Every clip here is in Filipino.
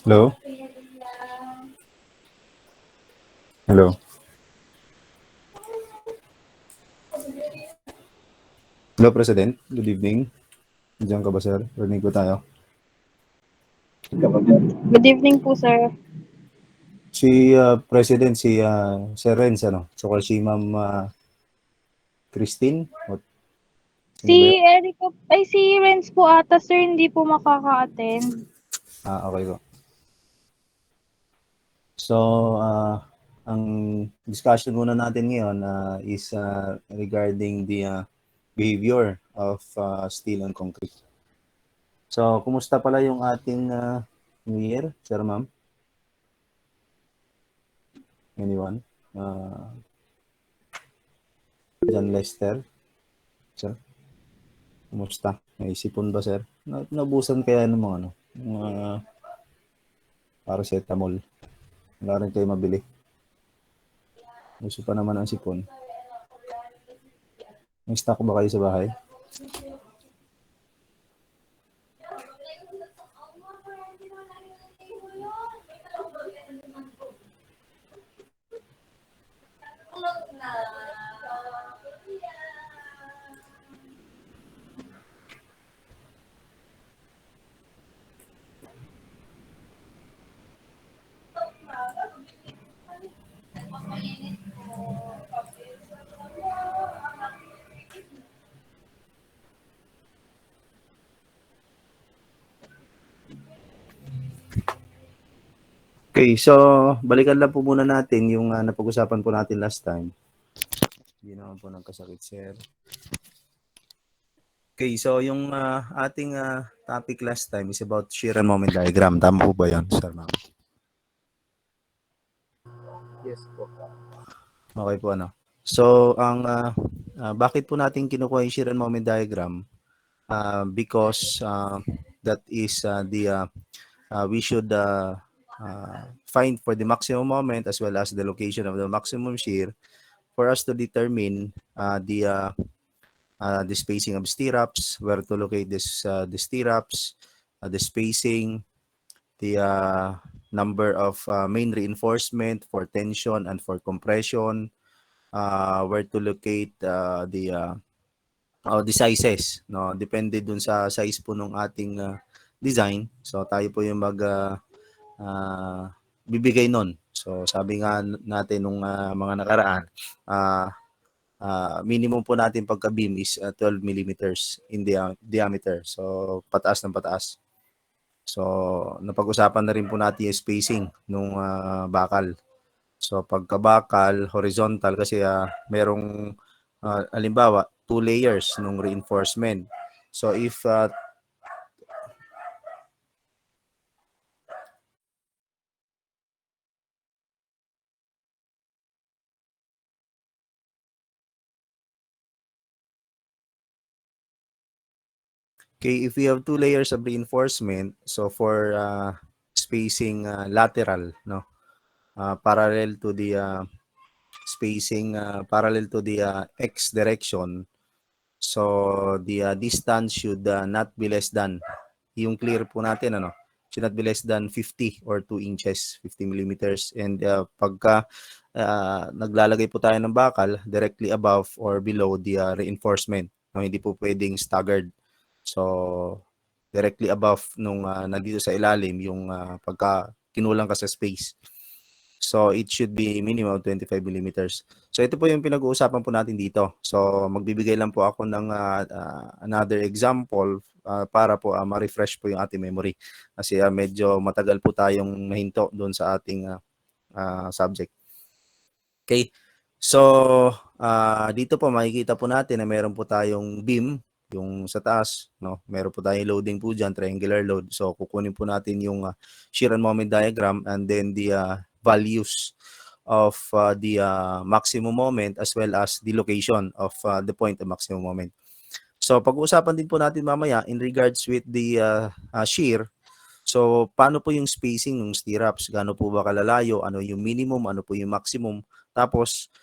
Hello? Hello? Hello, President. Good evening. Diyan ka ba, sir? Rinig ko tayo. Good evening po, sir. Si President, si Sir Renz, ano? So, si Ma'am Christine? Sino Si ba yun? Erica, ay si Renz po ata, sir, hindi po makaka-attend. Okay po. So, ang discussion muna natin ngayon is regarding the behavior of steel and concrete. So, kumusta pala yung ating New Year, Sir Ma'am? Anyone? John Lester? Sir? Kumusta? May sipon ba, sir? Nabusan kaya ng mga mga paracetamol. Wala rin kayo mabili. Gusto pa naman ang sipon. May stock ba kayo sa bahay? Okay, so balikan lang po muna natin yung napag-usapan po natin last time. Hindi naman po nagkasakit, sir. Okay, so yung ating topic last time is about shear and moment diagram. Tama po ba yun, sir, ma'am? Yes po. Okay po, ano? So, bakit po natin kinukuha yung shear and moment diagram? Because that is we should find for the maximum moment as well as the location of the maximum shear for us to determine the spacing of stirrups, where to locate the stirrups, the spacing, the number of main reinforcement for tension and for compression, where to locate the sizes, no? Depende dun sa size po ng ating design. So tayo po yung bibigay nun. So sabi nga natin nung mga nakaraan, minimum po natin pagka-beam is 12 millimeters in diameter. So pataas ng pataas. So napag-usapan na rin po natin yung spacing nung bakal. So pagka-bakal, horizontal kasi merong halimbawa 2 layers nung reinforcement. So if okay, if we have 2 layers of reinforcement, so for spacing lateral, no, parallel to the spacing parallel to the x direction, so the distance should not be less than, yung clear po natin, ano, should not be less than 50 or 2 inches, 50 millimeters. And pagka naglalagay po tayo ng bakal directly above or below the reinforcement, no, hindi po pwedeng staggered. So directly above nung nandito sa ilalim yung pagka kinulang ka sa space. So it should be minimum 25 millimeters. So ito po yung pinag-uusapan po natin dito. So magbibigay lang po ako ng another example para po ma-refresh po yung ating memory. Kasi medyo matagal po tayong nahinto doon sa ating subject. Okay. So dito po makikita po natin na meron po tayong beam, yung sa taas, no? Meron po tayong loading po dyan, triangular load. So kukunin po natin yung shear and moment diagram and then the values of the maximum moment as well as the location of the point of maximum moment. So pag-uusapan din po natin mamaya in regards with the shear. So paano po yung spacing ng stirrups? Gaano po ba kalalayo? Ano yung minimum? Ano po yung maximum? Tapos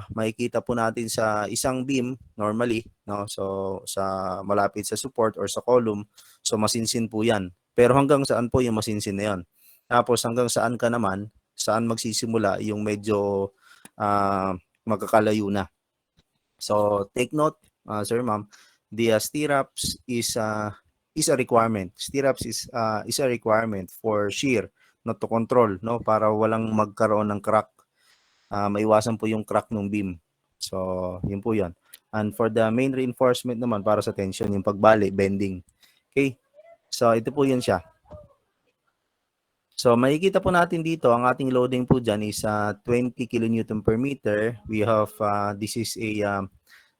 makikita po natin sa isang beam normally, no? So sa malapit sa support or sa column, so masinsin po 'yan. Pero hanggang saan po yung masinsin na yun. Tapos hanggang saan ka naman, saan magsisimula yung medyo magkakalayo na. So take note, sir, ma'am, the stirrups is a requirement. Stirrups is a requirement for shear, not to control, no, para walang magkaroon ng crack. Maiwasan po yung crack ng beam. So yun po yan. And for the main reinforcement naman para sa tension, yung pagbali, bending. Okay? So ito po yun siya. So makikita po natin dito, ang ating loading po dyan is 20 kN per meter. We have, this is a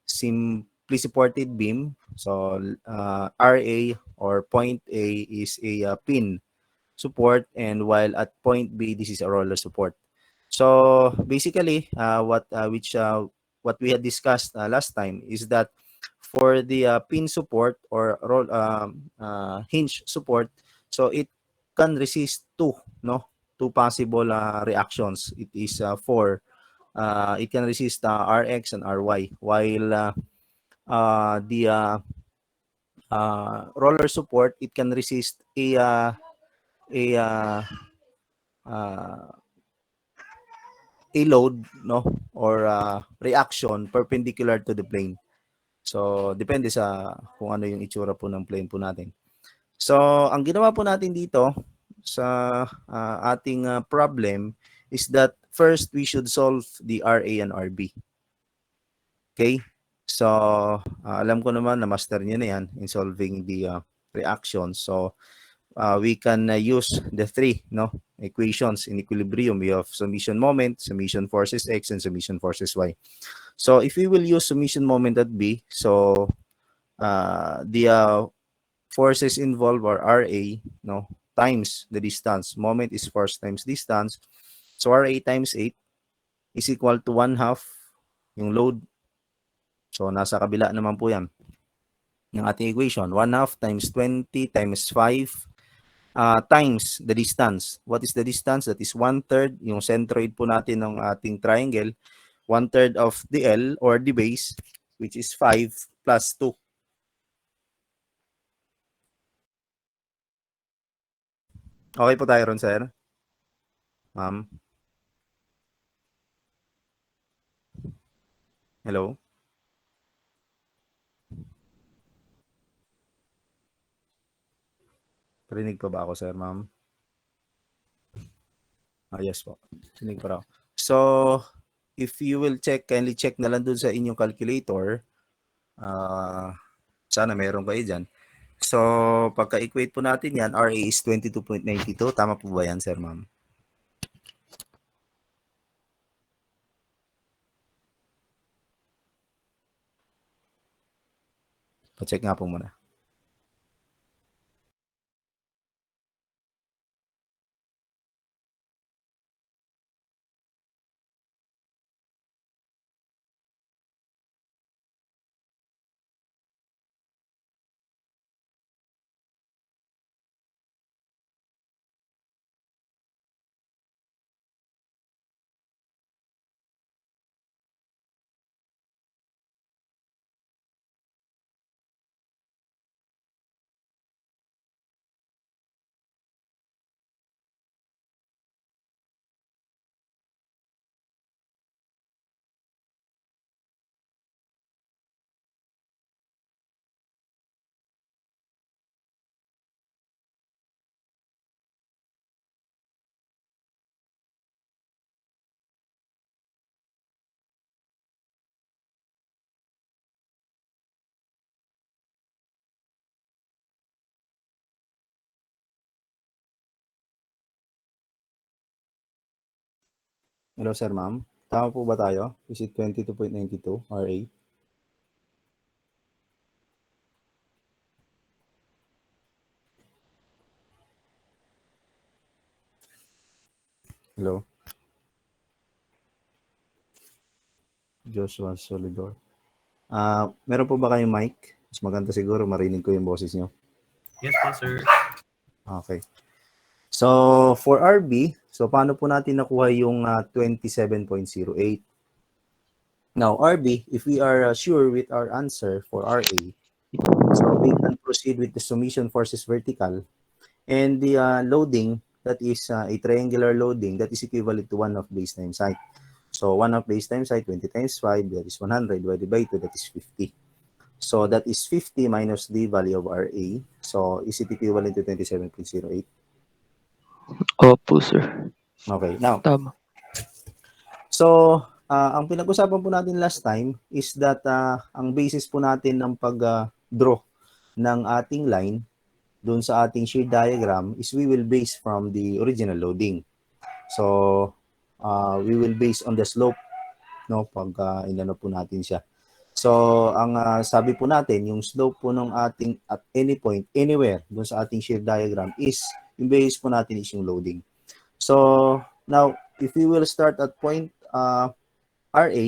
simply supported beam. So RA or point A is a pin support, and while at point B, this is a roller support. So basically, what we had discussed last time is that for the pin support or hinge support, so it can resist two possible reactions. It is it can resist Rx and Ry, while the roller support, it can resist a load, no, or reaction perpendicular to the plane. So depende sa kung ano yung itsura po ng plane po natin. So ang ginawa po natin dito sa ating problem is that first we should solve the RA and RB. Okay? So alam ko naman na master niyo na yan in solving the reactions. So we can use the three equations in equilibrium. We have summation moment, summation forces X, and summation forces Y. So if we will use summation moment at B, so the forces involved are RA times the distance. Moment is force times distance. So RA times 8 is equal to 1/2 yung load. So nasa kabila naman po yan yung ating equation. 1/2 times 20 times 5 times the distance. What is the distance? That is 1/3 yung centroid po natin ng ating triangle. 1/3 of the L or the base, which is 5 plus 2. Okay po tayo ron, sir? Ma'am? Hello? Rinig pa ba ako, sir, ma'am? Yes po. Rinig pa raw. So, if you will check, kindly check na lang dun sa inyong calculator. Sana meron kayo dyan. So, pagka-equate po natin yan, RA is 22.92. Tama po ba yan, sir, ma'am? Pa-check nga po muna. Hello, sir, ma'am. Tama po ba tayo? Is it 22.92 RA? Hello? Joshua Solidor. Meron po ba kayong mic? Mas maganda siguro marinig ko yung boses nyo. Yes po, sir. Okay. So, for RB, so paano po natin nakuha yung 27.08? Now, RB, if we are sure with our answer for RA, so we can proceed with the summation forces vertical. And the loading, that is a triangular loading, that is equivalent to 1 of base times height. So 1 of base times height, 20 times 5, that is 100 divided by 2, that is 50. So that is 50 minus the value of RA. So is it equivalent to 27.08? Opo, sir. Okay, now, Tama. so ang pinag-usapan po natin last time is that ang basis po natin ng pag-draw ng ating line doon sa ating shear diagram is we will base from the original loading. So we will base on the slope, no, pag inano po natin siya. So ang sabi po natin, yung slope po ng ating at any point, anywhere doon sa ating shear diagram is yung base po natin is yung loading. So now, if we will start at point RA,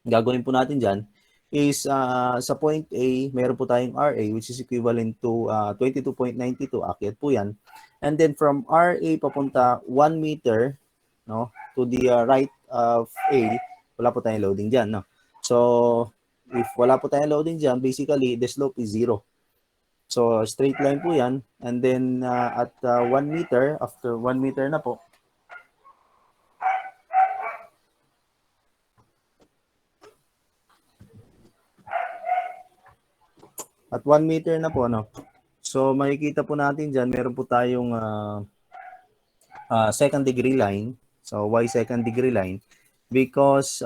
gagawin po natin dyan is sa point A, meron po tayong RA which is equivalent to 22.92, akyat po yan. And then from RA papunta 1 meter, no, to the right of A, wala po tayong loading dyan, no. So if wala po tayong loading dyan, basically the slope is 0. So straight line po yan. And then at 1 meter, after 1 meter na po, at 1 meter na po, no? So, makikita po natin dyan, meron po tayong second degree line. So, why second degree line? Because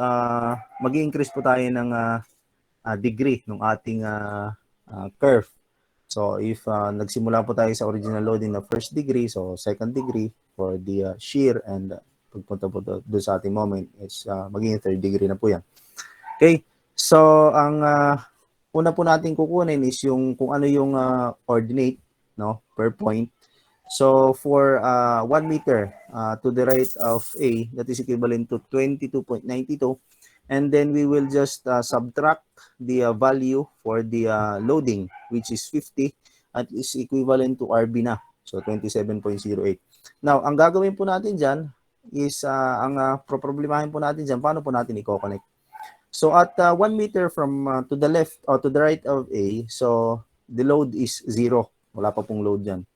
mag-increase po tayo ng degree ng ating curve. So, if nagsimula po tayo sa original loading na first degree, so second degree for the shear, and pagpunta po doon sa ating moment is magiging third degree na po yan. Okay, so ang una po natin kukunin is yung kung ano yung ordinate, no, per point. So for 1 meter to the right of A, that is equivalent to 22.92, and then we will just subtract the value for the loading, which is 50, at is equivalent to RB na, so 27.08. Now, ang gagawin po natin dyan is ang problemahin po natin dyan, paano po natin i-connect. So at 1 meter from to the left or to the right of A, so the load is 0. Wala pa pong load dyan.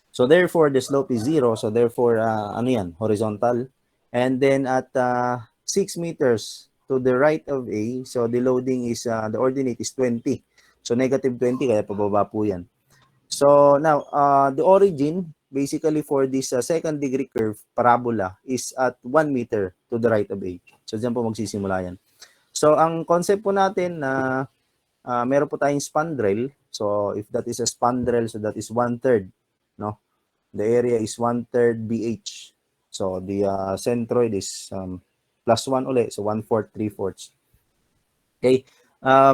So therefore, the slope is 0. So therefore, ano yan? Horizontal. And then at 6 meters to the right of A, so the loading is, the ordinate is 20. So negative 20, kaya pababa po yan. So now, the origin, basically for this second degree curve parabola is at 1 meter to the right of A. So dyan po magsisimula yan. So ang concept po natin na meron po tayong spandrel. So if that is a spandrel, so that is 1/3, no? The area is 1/3 BH. So the centroid is +1 ulit, so 1/4, 3/4. Okay?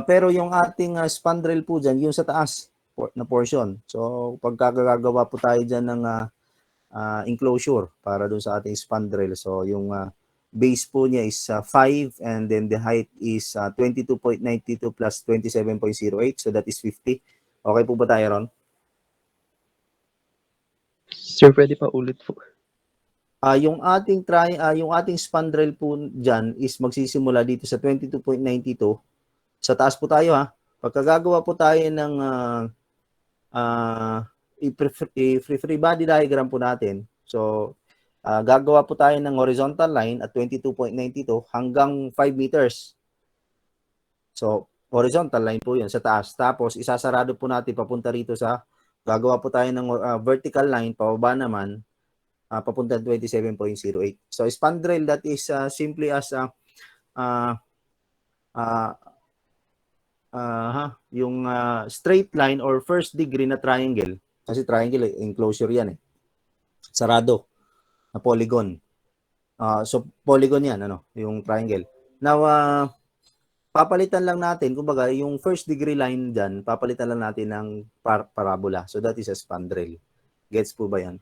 Pero yung ating spandrel po dyan, yung sa taas na portion. So pagkagagawa po tayo dyan ng enclosure para dun sa ating spandrel. So yung base po niya is 5, and then the height is 22.92 plus 27.08, so that is 50. Okay po ba tayo ron? Sir, pwede pa ulit po. Yung ating spandrel po diyan is magsisimula dito sa 22.92. Sa taas po tayo ha. Pagkagagawa po tayo ng free body diagram po natin. So gagawa po tayo ng horizontal line at 22.92 hanggang 5 meters. So, horizontal line po yun sa taas. Tapos, isasarado po natin papunta rito sa, gagawa po tayo ng vertical line, pababa naman, papunta 27.08. So, spandrel, that is simply as yung straight line or first degree na triangle. Kasi triangle, enclosure yan eh. Sarado na polygon. So polygon yan, yung triangle. Now, papalitan lang natin, kumbaga, yung first degree line dyan, papalitan lang natin ng parabola. So that is a spandrel. Gets po ba yan?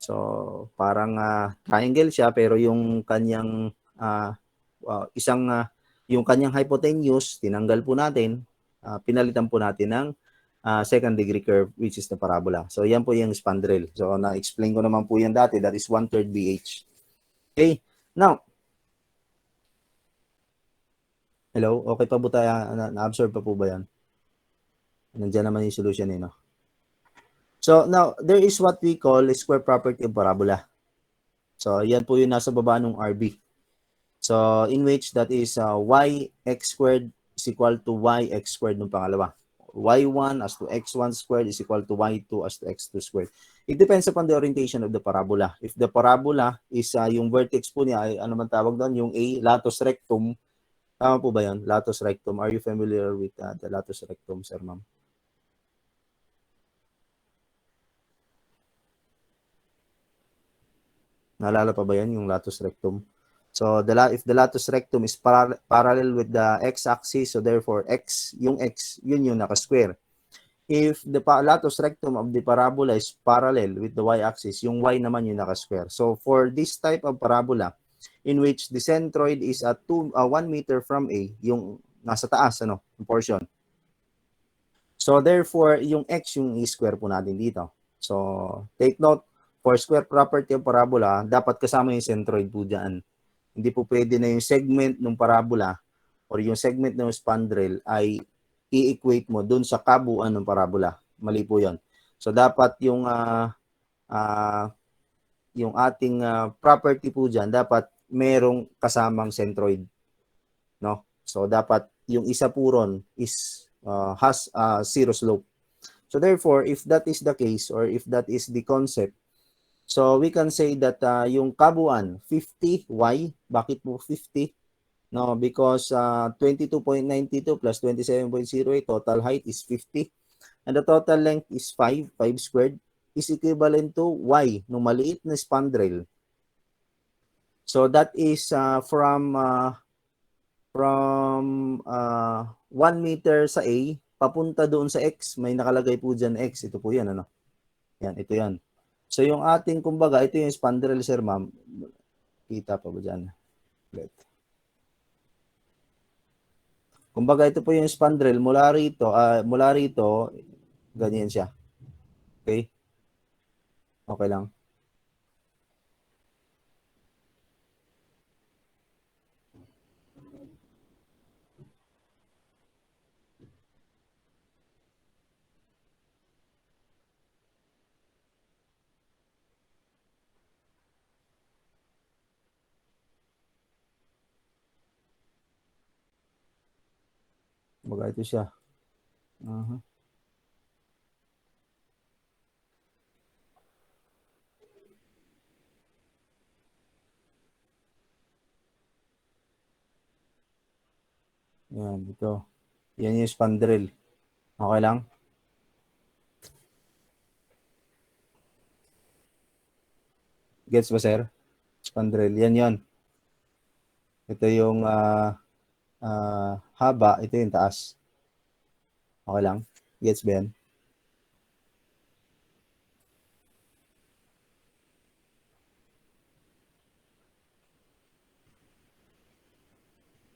So parang triangle siya, pero yung kanyang yung kanyang hypotenuse, tinanggal po natin, pinalitan po natin ng second degree curve, which is the parabola. So yan po yung spandrel. So na-explain ko naman po yan dati, that is 1/3 BH. Okay, now, hello, okay pa po tayo, na-absorb pa po ba yan? Nandiyan naman yung solution eh, no? So now, there is what we call square property of parabola. So yan po yung nasa baba ng RB. So in which that is yx squared is equal to yx squared ng pangalawa. Y1 as to x1 squared is equal to y2 as to x2 squared. It depends upon the orientation of the parabola. If the parabola is yung vertex po niya ay ano man tawag doon, yung A, latus rectum. Tama po ba yan? Latus rectum. Are you familiar with the latus rectum, sir, ma'am? Naalala pa ba yan, yung latus rectum? So, if the latus rectum is parallel with the x-axis, so therefore, yung x, yun yung naka-square. If the latus rectum of the parabola is parallel with the y-axis, yung y naman yung naka-square. So, for this type of parabola, in which the centroid is at 1 meter from A, yung nasa taas, yung portion. So, therefore, yung x yung i-square po natin dito. So, take note, for square property of parabola, dapat kasama yung centroid po dyan. Hindi po pwede na yung segment ng parabola or yung segment ng spandrel ay i-equate mo dun sa kabuuan ng parabola. Mali po yun. So, dapat yung ating property po dyan, dapat merong kasamang centroid. No? So, dapat yung isa po ron is has zero slope. So, therefore, if that is the case or if that is the concept, so we can say that yung kabuuan, 50y, bakit po 50? No, because 22.92 plus 27.08, total height is 50. And the total length is 5 squared, is equivalent to y, nung maliit na spandrel. So that is from 1 meter sa A, papunta doon sa X, may nakalagay po dyan X. Ito po yan, ano? Yan, ito yan. So yung ating, kumbaga, ito yung spandrel, sir, ma'am. Kita pa ba dyan? Kumbaga, ito po yung spandrel. Mula rito, ganyan siya. Okay? Okay lang. Kumbaga, ito siya. Yan, ito. Yan yung spandrel. Okay lang? Gets ba, sir? Spandrel. Yan yon. Ito yung haba. Ito yung taas. Okay lang? Gets ba yan?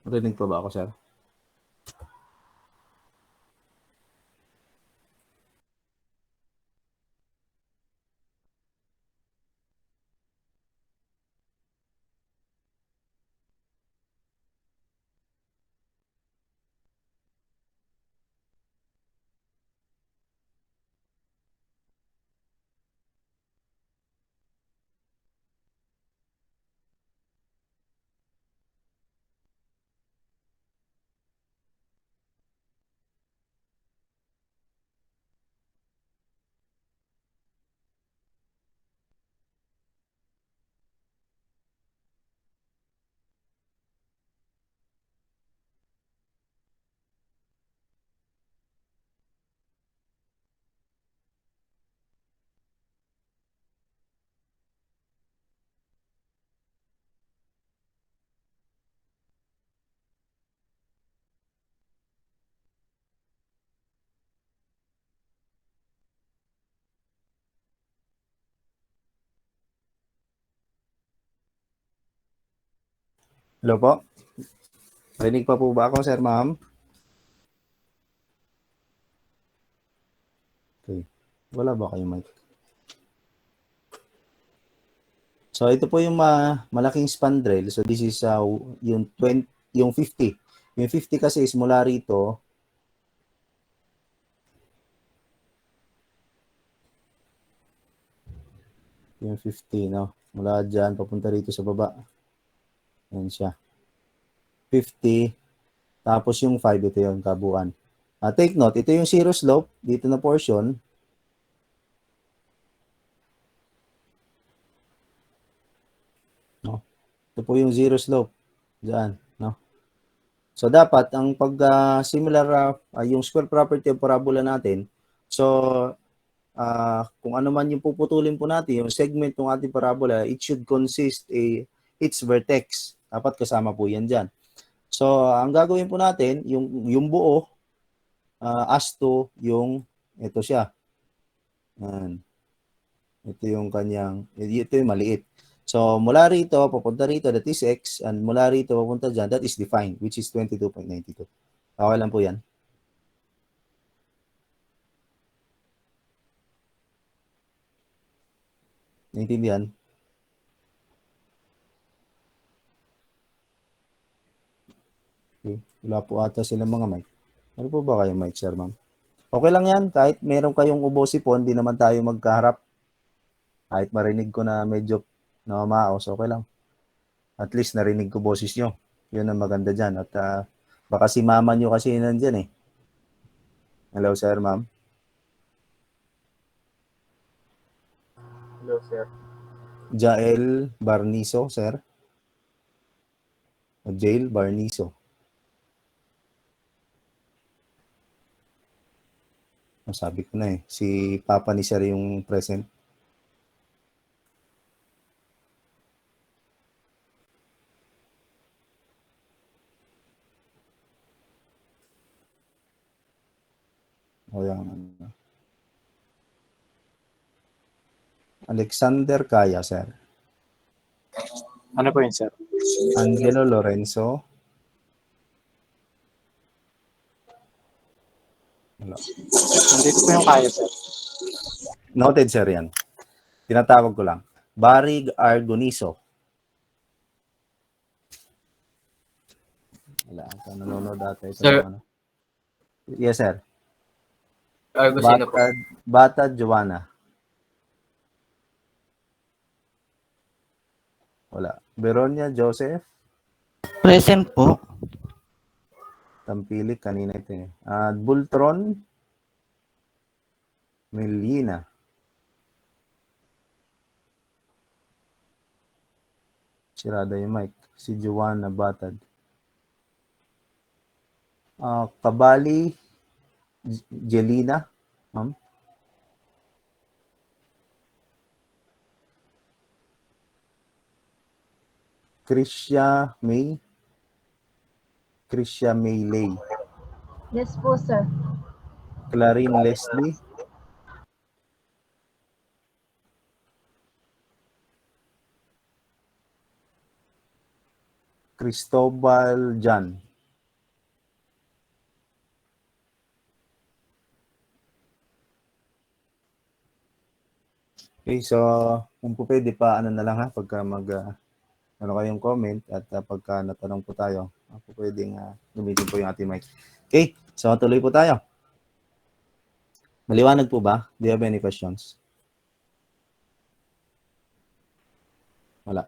Marinig pa ba ako, sir? Hello po? Marinig pa po ba ako, sir, ma'am? Okay. Wala ba kayong mic? So, ito po yung malaking spandrel. So, this is yung 50. Yung 50 kasi is mula rito. Yung 50, no? Mula dyan, papunta rito sa baba. Yan siya. 50, tapos yung 5, ito yung kabuuan. Take note, ito yung zero slope, dito na portion. No? Ito po yung zero slope. Diyan, no? So, dapat, ang similar, yung square property of parabola natin, so, kung ano man yung puputulin po natin, yung segment ng ating parabola, it should consist its vertex. Dapat kasama po yan dyan. So, ang gagawin po natin, yung buo, as to yung, ito siya. Yan. Ito yung kanyang, ito yung maliit. So, mula rito, papunta rito, that is x, and mula rito, papunta dyan, that is defined, which is 22.92. Okay lang po yan. Naintindihan? Okay. Wala po ata silang mga mic. Ano po ba kayo mic, sir, ma'am? Okay lang yan. Kahit meron kayong ubosipon, hindi naman tayo magkaharap. Kahit marinig ko na medyo namamaos, okay lang. At least narinig ko boses nyo. Yun ang maganda dyan. At baka si mama nyo kasi nandyan eh. Hello, sir, ma'am. Hello, sir. Jael Barniso, sir. O Jael Barniso. Sabi ko na eh. Si Papa ni sir yung present. O yan. Alexander Kaya, sir. Ano po yun, sir? Angelo Lorenzo. Wala. Nandito po yung kaya, sir. Noted, sir, yan. Tinatawag ko lang. Barig Argoniso. Wala. Ito, nanonood data. Ito, Sir. ano. Yes, sir. Argusino po. Bata Joanna. Wala. Veronia Joseph. Present po. Tampilik, kanina ito eh. Bultron Melina. Sirada yung mic. Si Joanna Batad. Kabali Jelina. Ma'am. Krisha May. Krisha May Lay. Yes po, sir. Clarine Leslie. Cristobal Jan. Okay, so kung po pwede pa, ano na lang ha, pagka ano kayong comment at pagka natanong po tayo, po pwedeng gamitin po yung ating mic. Okay, so tuloy po tayo. Maliwanag po ba? Do you have any questions? Wala.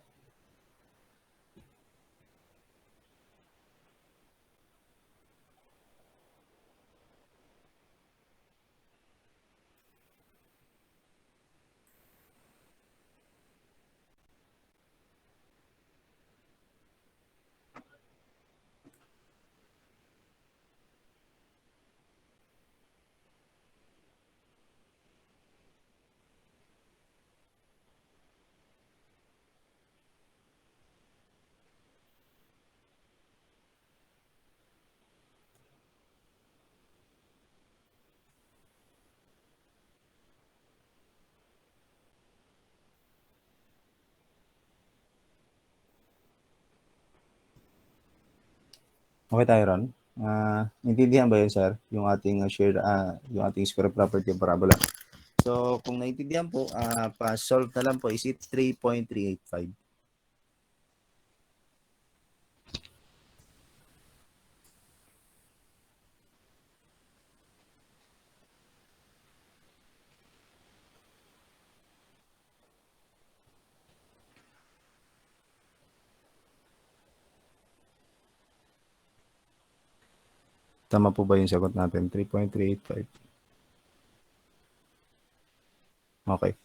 Okay tayo ron. Naintindihan ba yun, sir? Yung ating yung ating square property of parabola. So, kung naintindihan po, pa-solve na lang po is it 3.385. Tama po ba yung sagot natin? 3.385. Okay.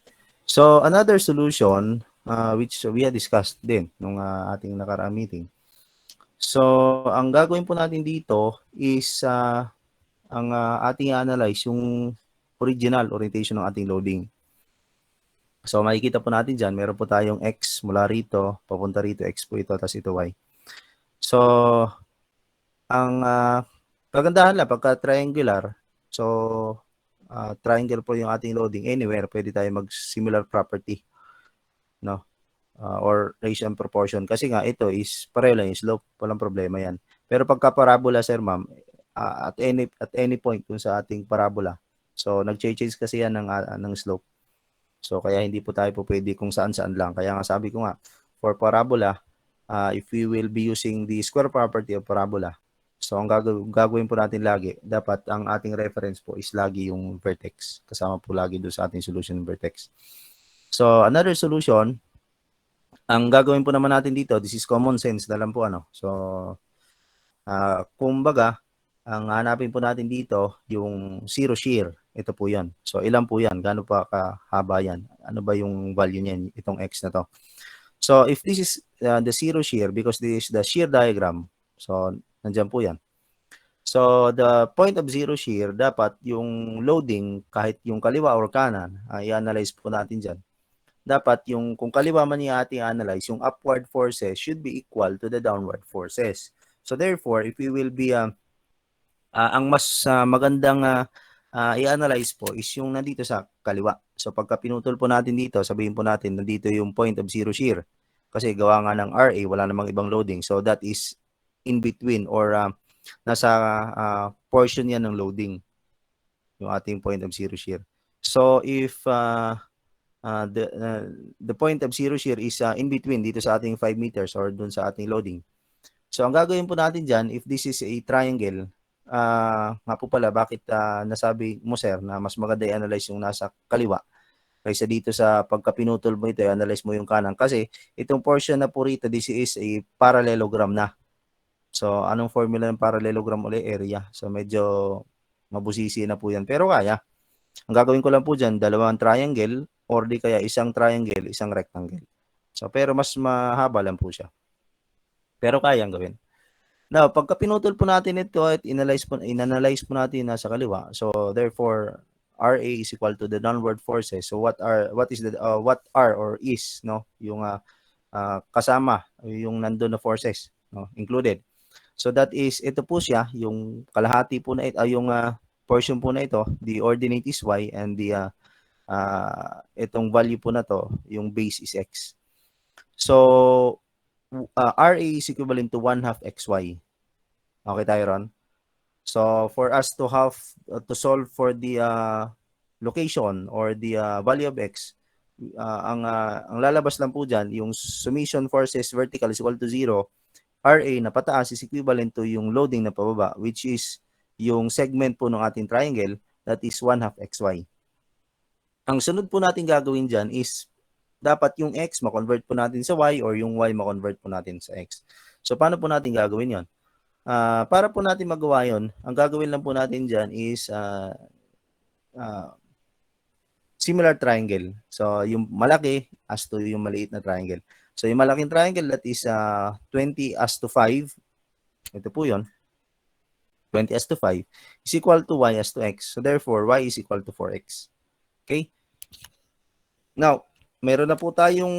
So, another solution, which we had discussed din nung ating nakaraang meeting. So, ang gagawin po natin dito is ang ating analyze yung original orientation ng ating loading. So, makikita po natin dyan, meron po tayong X mula rito, papunta rito, X po ito, tapos ito Y. So, ang kagandahan lang, pagka triangular, so, triangle po yung ating loading, anywhere, pwede tayo mag-similar property, no? Or ratio and proportion. Kasi nga, ito is pareho lang yung slope, walang problema yan. Pero pagka parabola, sir, ma'am, at any point dun sa ating parabola, so, nag-change kasi yan ng slope. So, kaya hindi po tayo po pwede kung saan-saan lang. Kaya nga sabi ko nga, for parabola, if we will be using the square property of parabola, so ang gagawin po natin lagi, dapat ang ating reference po is lagi yung vertex. Kasama po lagi doon sa ating solution ng vertex. So, another solution, ang gagawin po naman natin dito, this is common sense na lang po, ano. So, kumbaga, ang hanapin po natin dito, yung zero shear. Ito po yan. So, ilan po yan? Gaano pa kahaba yan? Ano ba yung value niyan, itong X na to? So, if this is the zero shear, because this is the shear diagram, so, nandyan po yan. So, the point of zero shear, dapat yung loading, kahit yung kaliwa or kanan, i-analyze po natin dyan. Dapat yung, kung kaliwa man yung ating analyze, yung upward forces should be equal to the downward forces. So, therefore, if we will be ang mas magandang i-analyze po is yung nandito sa kaliwa. So pagka pinutol po natin dito, sabihin po natin nandito yung point of zero shear. Kasi gawa nga ng RA, wala namang ibang loading. So that is in between or nasa portion yan ng loading. Yung ating point of zero shear. So if the point of zero shear is in between dito sa ating 5 meters or dun sa ating loading. So ang gagawin po natin dyan, if this is a triangle, nga po pala, bakit nasabi mo, sir, na mas maganda i-analyze yung nasa kaliwa kaysa dito sa pagkapinutol mo ito, i-analyze mo yung kanan. Kasi itong portion na po rito, this is a parallelogram na. So, anong formula ng parallelogram ulit? Area. So, medyo mabusisi na po yan. Pero kaya. Ang gagawin ko lang po dyan, dalawang triangle or di kaya isang triangle, isang rectangle. So, pero mas mahaba lang po siya. Pero kayang gawin. Now, pagka pinutol po natin ito at inanalyze po natin nasa kaliwa. So, therefore, RA is equal to the downward forces. So, what are or is, no? Yung kasama, yung nandun na forces, no? Included. So, that is, ito po siya, yung kalahati po na ito, yung portion po na ito, the ordinate is Y and the itong value po na to, yung base is X. So, RA is equivalent to 1/2 XY. Okay tayo ron? So, for us to have, to solve for the location or the value of X, ang lalabas lang po dyan, yung summation forces vertical is equal to 0, RA na pataas is equivalent to yung loading na pababa, which is yung segment po ng ating triangle, that is 1/2 XY. Ang sunod po natin gagawin dyan is, dapat yung X ma-convert po natin sa Y or yung Y ma-convert po natin sa X. So, paano po natin gagawin yon? Para po natin magawa yon, ang gagawin lang po natin dyan is similar triangle. So, yung malaki as to yung maliit na triangle. So, yung malaking triangle, that is 20 as to 5. Ito po yon. 20 as to 5 is equal to Y as to X. So, therefore, Y is equal to 4X. Okay? Now, meron na po tayong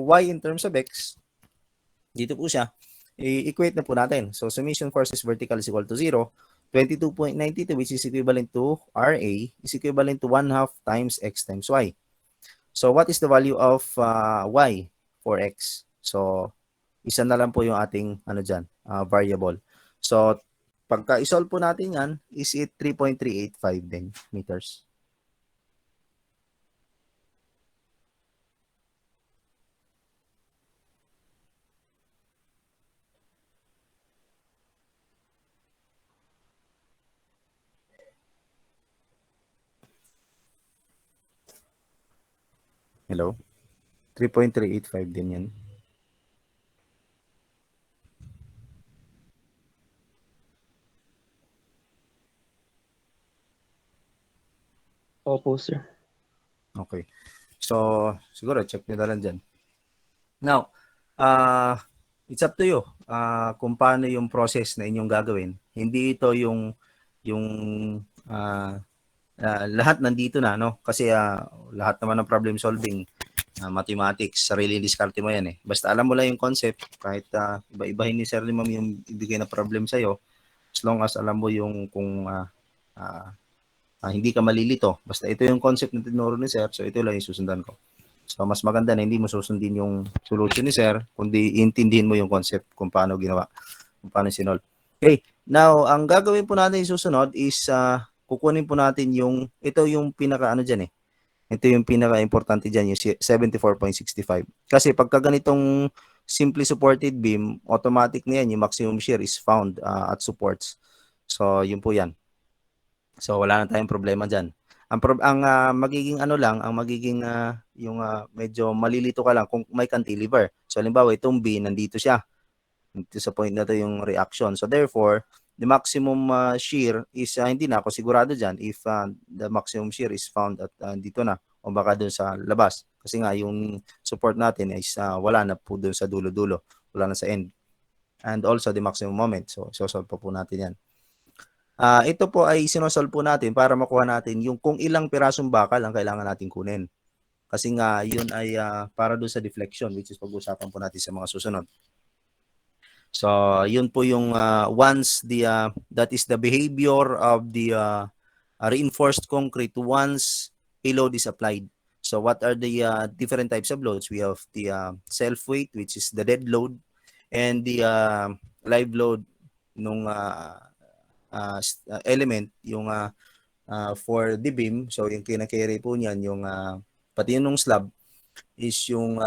Y in terms of X. Dito po siya. I-equate na po natin. So, summation forces vertical is equal to 0. 22.92, which is equivalent to RA, is equivalent to 1/2 times X times Y. So, what is the value of Y for X? So, isa na lang po yung ating variable. So, pagka isolve po natin yan, is it 3.385 din meters. Hello? 3.385 din yan. Opo, sir. Okay. So, siguro check nyo na lang dyan. Now, it's up to you kung paano yung process na inyong gagawin. Hindi ito yung lahat nandito na, no? Kasi lahat naman ng problem solving, mathematics, sarili diskarte mo yan eh. Basta alam mo lang yung concept, kahit iba-ibahin ni Sir Limam yung ibigay na problem sa'yo, as long as alam mo yung kung hindi ka malilito. Basta ito yung concept na tinuro ni Sir, so ito lang yung susundan ko. So, mas maganda na hindi mo susundin yung solution ni Sir, kundi intindihin mo yung concept kung paano ginawa, kung paano sinolve. Okay, now, ang gagawin po natin yung susunod is, kukunin po natin ito yung pinaka dyan eh. Ito yung pinaka-importante dyan, yung 74.65. Kasi pagka ganitong simply supported beam, automatic na yan, yung maximum shear is found at supports. So, yun po yan. So, wala na tayong problema dyan. Ang magiging ang magiging yung medyo malilito ka lang kung may cantilever. So, halimbawa, itong B, nandito siya. Dito sa point na to yung reaction. So, therefore, the maximum shear is, hindi na ako sigurado dyan if the maximum shear is found at dito na o baka doon sa labas. Kasi nga, yung support natin is wala na po doon sa dulo-dulo. Wala na sa end. And also, the maximum moment. So, solve po natin yan. Ito po ay sinosolve po natin para makuha natin yung kung ilang pirasong bakal ang kailangan natin kunin. Kasi nga, yun ay para doon sa deflection, which is pag-usapan po natin sa mga susunod. So, yun po yung once that is the behavior of the reinforced concrete once a load is applied. So, what are the different types of loads? We have the self-weight, which is the dead load, and the live load nung element, yung for the beam. So, yung kinakarry po niyan, yung pati yung slab is yung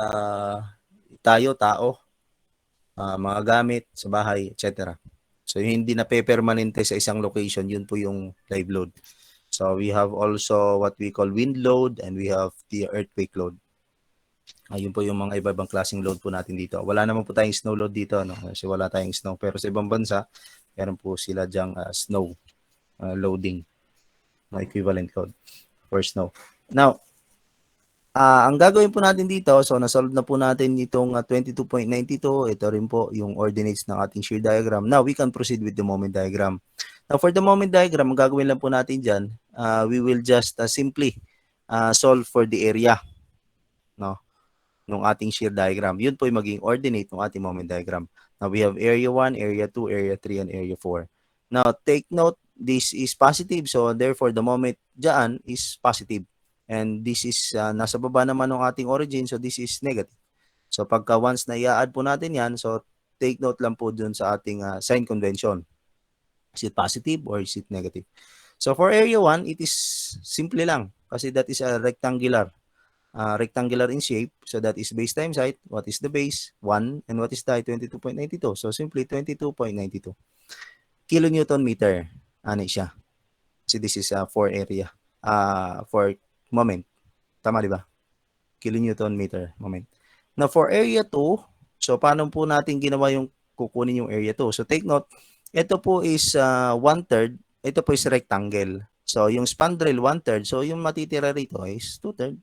tao, mga gamit sa bahay, etc. So, yung hindi na permanente sa isang location, yun po yung live load. So, we have also what we call wind load and we have the earthquake load. Yun po yung mga iba-ibang klaseng load po natin dito. Wala naman po tayong snow load dito, no? Kasi wala tayong snow. Pero sa ibang bansa, meron po sila dyang snow loading, equivalent load for snow. Now, ang gagawin po natin dito, so nasolve na po natin itong 22.92. Ito rin po yung ordinates ng ating shear diagram. Now, we can proceed with the moment diagram. Now, for the moment diagram, ang gagawin lang po natin dyan, we will just simply solve for the area, no, ng ating shear diagram. Yun po yung maging ordinate ng ating moment diagram. Now, we have area 1, area 2, area 3, and area 4. Now, take note, this is positive. So, therefore, the moment dyan is positive. And this is, nasa baba naman ng ating origin. So, this is negative. So, pagka once na i-add po natin yan, so, take note lang po dun sa ating sign convention. Is it positive or is it negative? So, for area 1, it is simple lang. Kasi that is a rectangular in shape. So that is base times height. What is the base? 1. And what is the height? 22.92. So simply 22.92 kilonewton meter. Ano siya? So this is for area. For moment. Tama, di ba? Kilonewton meter moment. Now for area 2, so paano po natin ginawa yung kukunin yung area 2? So take note, ito po is 1/3. Ito po is rectangle. So yung spandrel 1/3. So yung matitira rito is 2/3.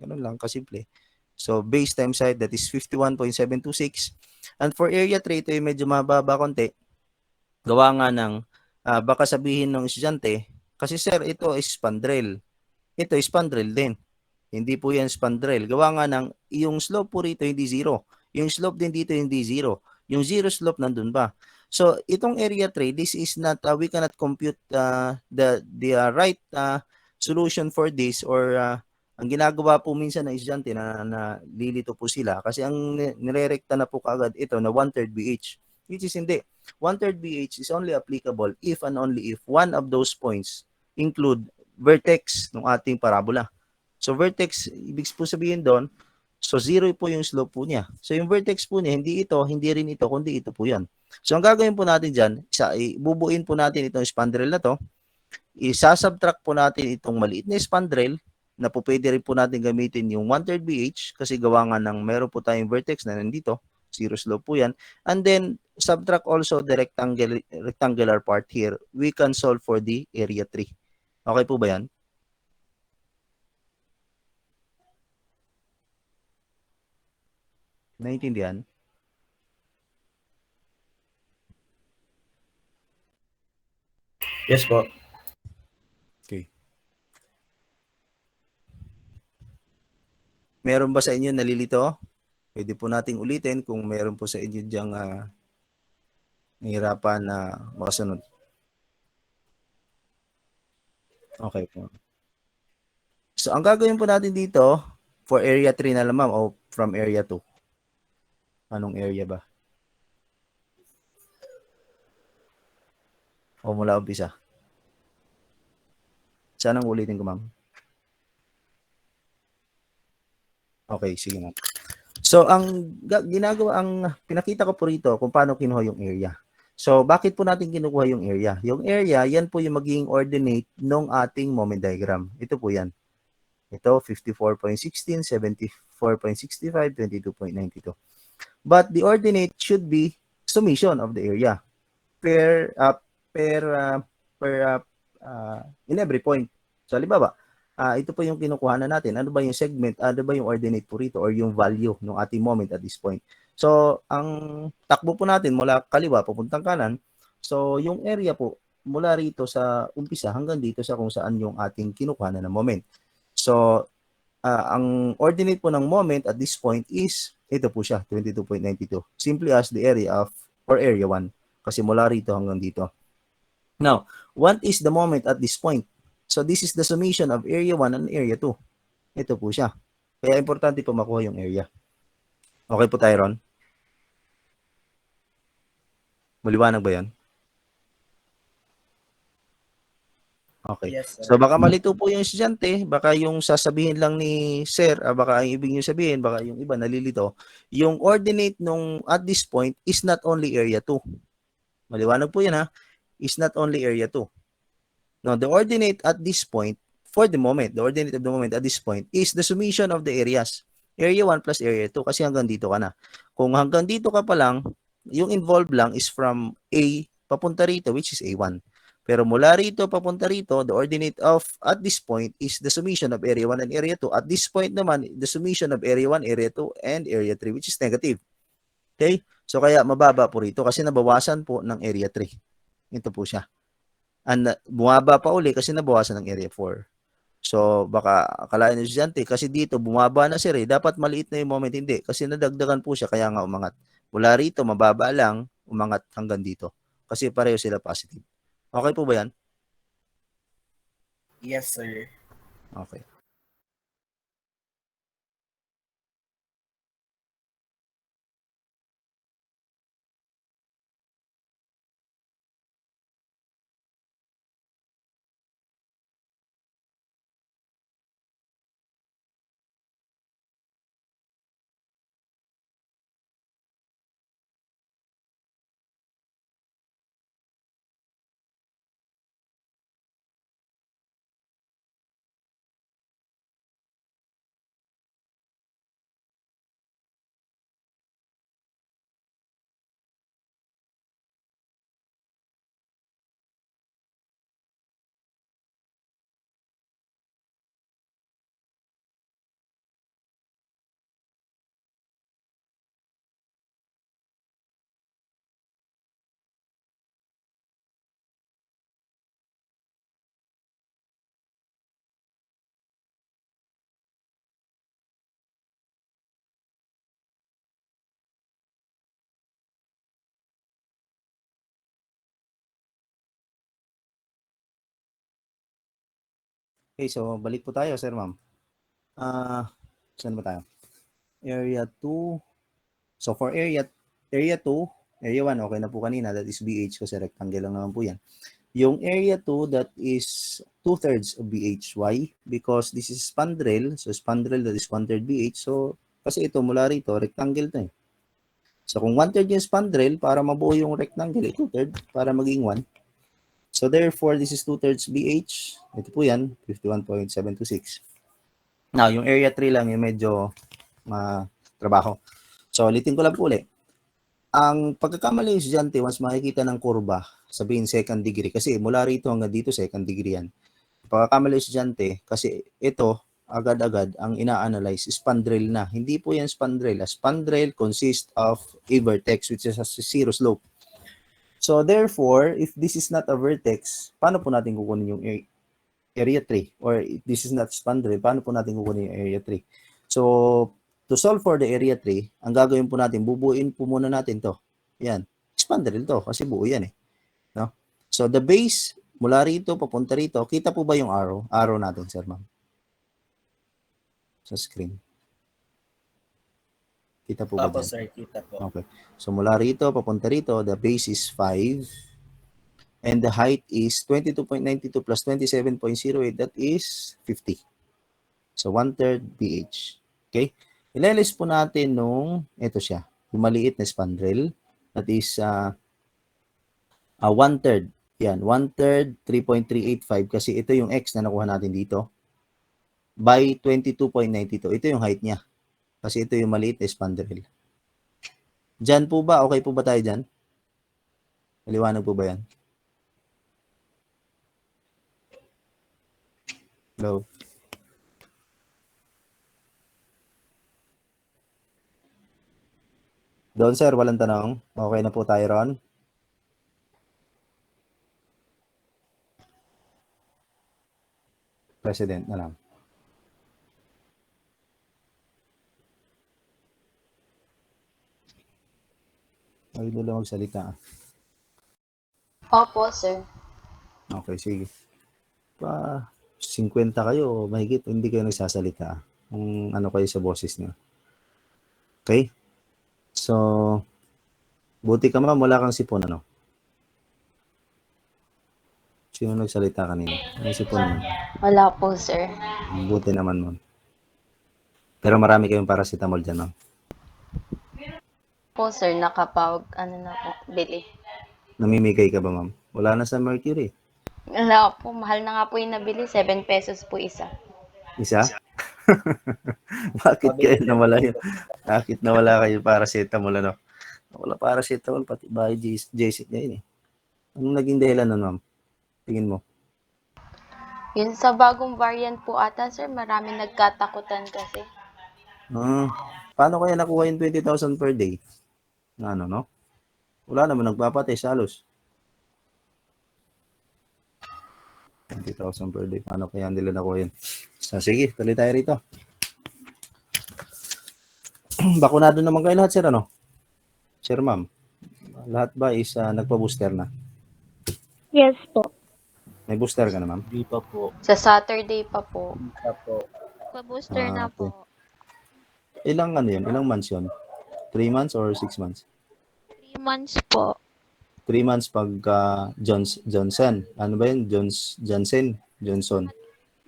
Ganun lang, kasimple. So, base times height, that is 51.726. And for area 3, ito yung medyo mababa konti. Gawa nga ng, baka sabihin ng estudyante, kasi sir, ito is spandrel. Ito is spandrel din. Hindi po yan spandrel. Gawa nga ng, yung slope po rito hindi zero. Yung slope din dito hindi zero. Yung zero slope nandun ba? So, itong area 3, this is not, we cannot compute the right solution for this or ang ginagawa po minsan ng estudyante na lilito po sila kasi ang nirerekta na po kaagad ito na 1/3 BH. Which is hindi. 1/3 BH is only applicable if and only if one of those points include vertex ng ating parabola. So vertex, ibig po sabihin doon, so zero po yung slope po niya. So yung vertex po niya, hindi ito, hindi rin ito, kundi ito po yan. So ang gagawin po natin dyan, bubuin po natin itong spandrel na to, isasubtract po natin itong maliit na spandrel, na po pwede rin po natin gamitin yung 1/3 BH kasi gawa nga ng meron po tayong vertex na nandito, zero slope po yan. And then, subtract also the rectangular part here. We can solve for the area 3. Okay po ba yan? Naintindihan? Yes po. Okay. Meron ba sa inyo nalilito? Pwede po nating ulitin kung meron po sa inyo diyang nahihirapan na makasunod. Okay po. So, ang gagawin po natin dito, for area 3 na lang ma'am, o from area 2? Anong area ba? O mula umpisa? Saan ang ulitin ko, ma'am? Okay, sige ma'am. So, ang pinakita ko po rito kung paano kinuha yung area. So, bakit po natin kinukuha yung area? Yung area, yan po yung magiging ordinate ng ating moment diagram. Ito po yan. Ito, 54.16, 74.65, 22.92. But the ordinate should be summation of the area in every point. So, halimbawa, ito po yung kinukuha na natin. Ano ba yung segment? Ano ba yung ordinate po rito or yung value ng ating moment at this point? So, ang takbo po natin mula kaliwa papuntang kanan. So, yung area po mula rito sa umpisa hanggang dito sa kung saan yung ating kinukuha na moment. So, ang ordinate po ng moment at this point is ito po siya, 22.92. Simply as the area of or area 1 kasi mula rito hanggang dito. Now, what is the moment at this point? So, this is the summation of area 1 and area 2. Ito po siya. Kaya importante po makuha yung area. Okay po tayo, Ron? Maliwanag ba yan? Okay. Yes, sir. So, baka malito po yung estudyante, baka yung sasabihin lang ni Sir, baka ang ibig niyo sabihin, baka yung iba nalilito, yung ordinate nung at this point is not only area 2. Maliwanag po yan ha. Is not only area 2. Now, the ordinate at this point, for the moment, the ordinate of the moment at this point is the summation of the areas. Area 1 plus area 2 kasi hanggang dito ka na. Kung hanggang dito ka pa lang, yung involved lang is from A papunta rito which is A1. Pero mula rito papunta rito, the ordinate of at this point is the summation of area 1 and area 2. At this point naman, the summation of area 1, area 2, and area 3 which is negative. Okay? So kaya mababa po rito kasi nabawasan po ng area 3. Ito po siya. And bumaba pa uli kasi nabawasan ng area 4. So baka akalain ng estudyante kasi dito bumaba na siya dapat maliit na yung moment. Hindi kasi nadagdagan po siya kaya nga umangat. Mula rito mababa lang, umangat hanggang dito. Kasi pareho sila positive. Okay po ba yan? Yes, sir. Okay. Okay, so balik po tayo, sir, ma'am. Saan ba tayo? Area 2. So for area 2, area 1, okay na po kanina. That is BH kasi rectangle lang naman po yan. Yung area 2, that is 2/3 of BH. Why? Because this is spandrel. So spandrel, that is 1/3 BH. So kasi ito mula rito, rectangle to eh. So kung 1/3 yung spandrel, para mabuo yung rectangle, 2/3 para maging 1. So therefore, this is 2/3 BH. Ito po yan, 51.726. Now, yung area 3 lang yung medyo trabaho. So, ulitin ko lang po ulit. Ang pagkakamali yung estudyante, once makikita ng kurba, sabihin second degree, kasi mula rito hanggang dito, second degree yan. Pagkakamali yung estudyante, kasi ito, agad-agad ang ina-analyze spandrel na. Hindi po yan spandrel. A spandrel consists of a vertex which is a zero slope. So therefore, if this is not a vertex, paano po natin kukunin yung area 3? Or if this is not spandrel, paano po natin kukunin yung area 3? So to solve for the area 3, ang gagawin po natin, bubuin po muna natin to. Yan. Spandrel to kasi buo yan eh. No? So the base mula rito papunta rito, kita po ba yung arrow? Arrow natin, sir, ma'am. Sa screen. Kita po ba Opo, dyan? sir. Kita po. Okay. So mula rito papunta rito, the base is 5 and the height is 22.92 plus 27.08, that is 50. So 1/3 BH. Okay? Ilalis po natin nung, ito siya, yung maliit na spandrel, that is 1/3. Yan, 1/3, 3.385 kasi ito yung x na nakuha natin dito by 22.92. Ito yung height niya kasi ito yung maliit na spandrel. Diyan po ba? Okay po ba tayo dyan? Maliwanag po ba yan? Hello? Doon, sir, walang tanong. Okay na po tayo ron. President na lang. Ay, doon lang magsalita. Opo, sir. Okay, sige. Pa 50 kayo, mahigit, hindi kayo nagsasalita. Kung ano kayo sa boses niyo. Okay? So, buti ka ma'am, wala kang sipon, ano? Sino nagsalita kanina? May sipon naman. Wala po, sir. Buti naman, ma'am. Pero marami kayong paracetamol dyan, ma'am. Po, sir, nakapawag, na po, bili. Namimigay ka ba, ma'am? Wala na sa Mercury. Wala po, mahal na nga po yung nabili, 7 pesos po isa. Isa? Bakit kayo nawala yun? Bakit nawala kayo paracetamol, ano? Wala paracetamol, pati bahay JC niya yun eh. Anong naging dahilan nun, ma'am? Tingin mo? Yun sa bagong variant po ata, sir, marami nagkatakutan kasi. Paano kaya nakuha yung 20,000 per day? Na ano, no? Wala naman nagpapatay sa halos. 20,000 per day. Paano kaya nila nakuha yun? So, sige, tuloy tayo rito. Bakunado naman kayo lahat, sir, ano? Sir, ma'am. Lahat ba is nagpa-booster na? Yes po. May booster ka na, ma'am? Hindi pa po. Sa Saturday pa po. Hindi pa po. Pa-booster na Okay. po. Ilang ano yun? Ilang months yun? 3 months or 6 months? 3 months po. 3 months pag Johnson. Ano ba yun? Johnson.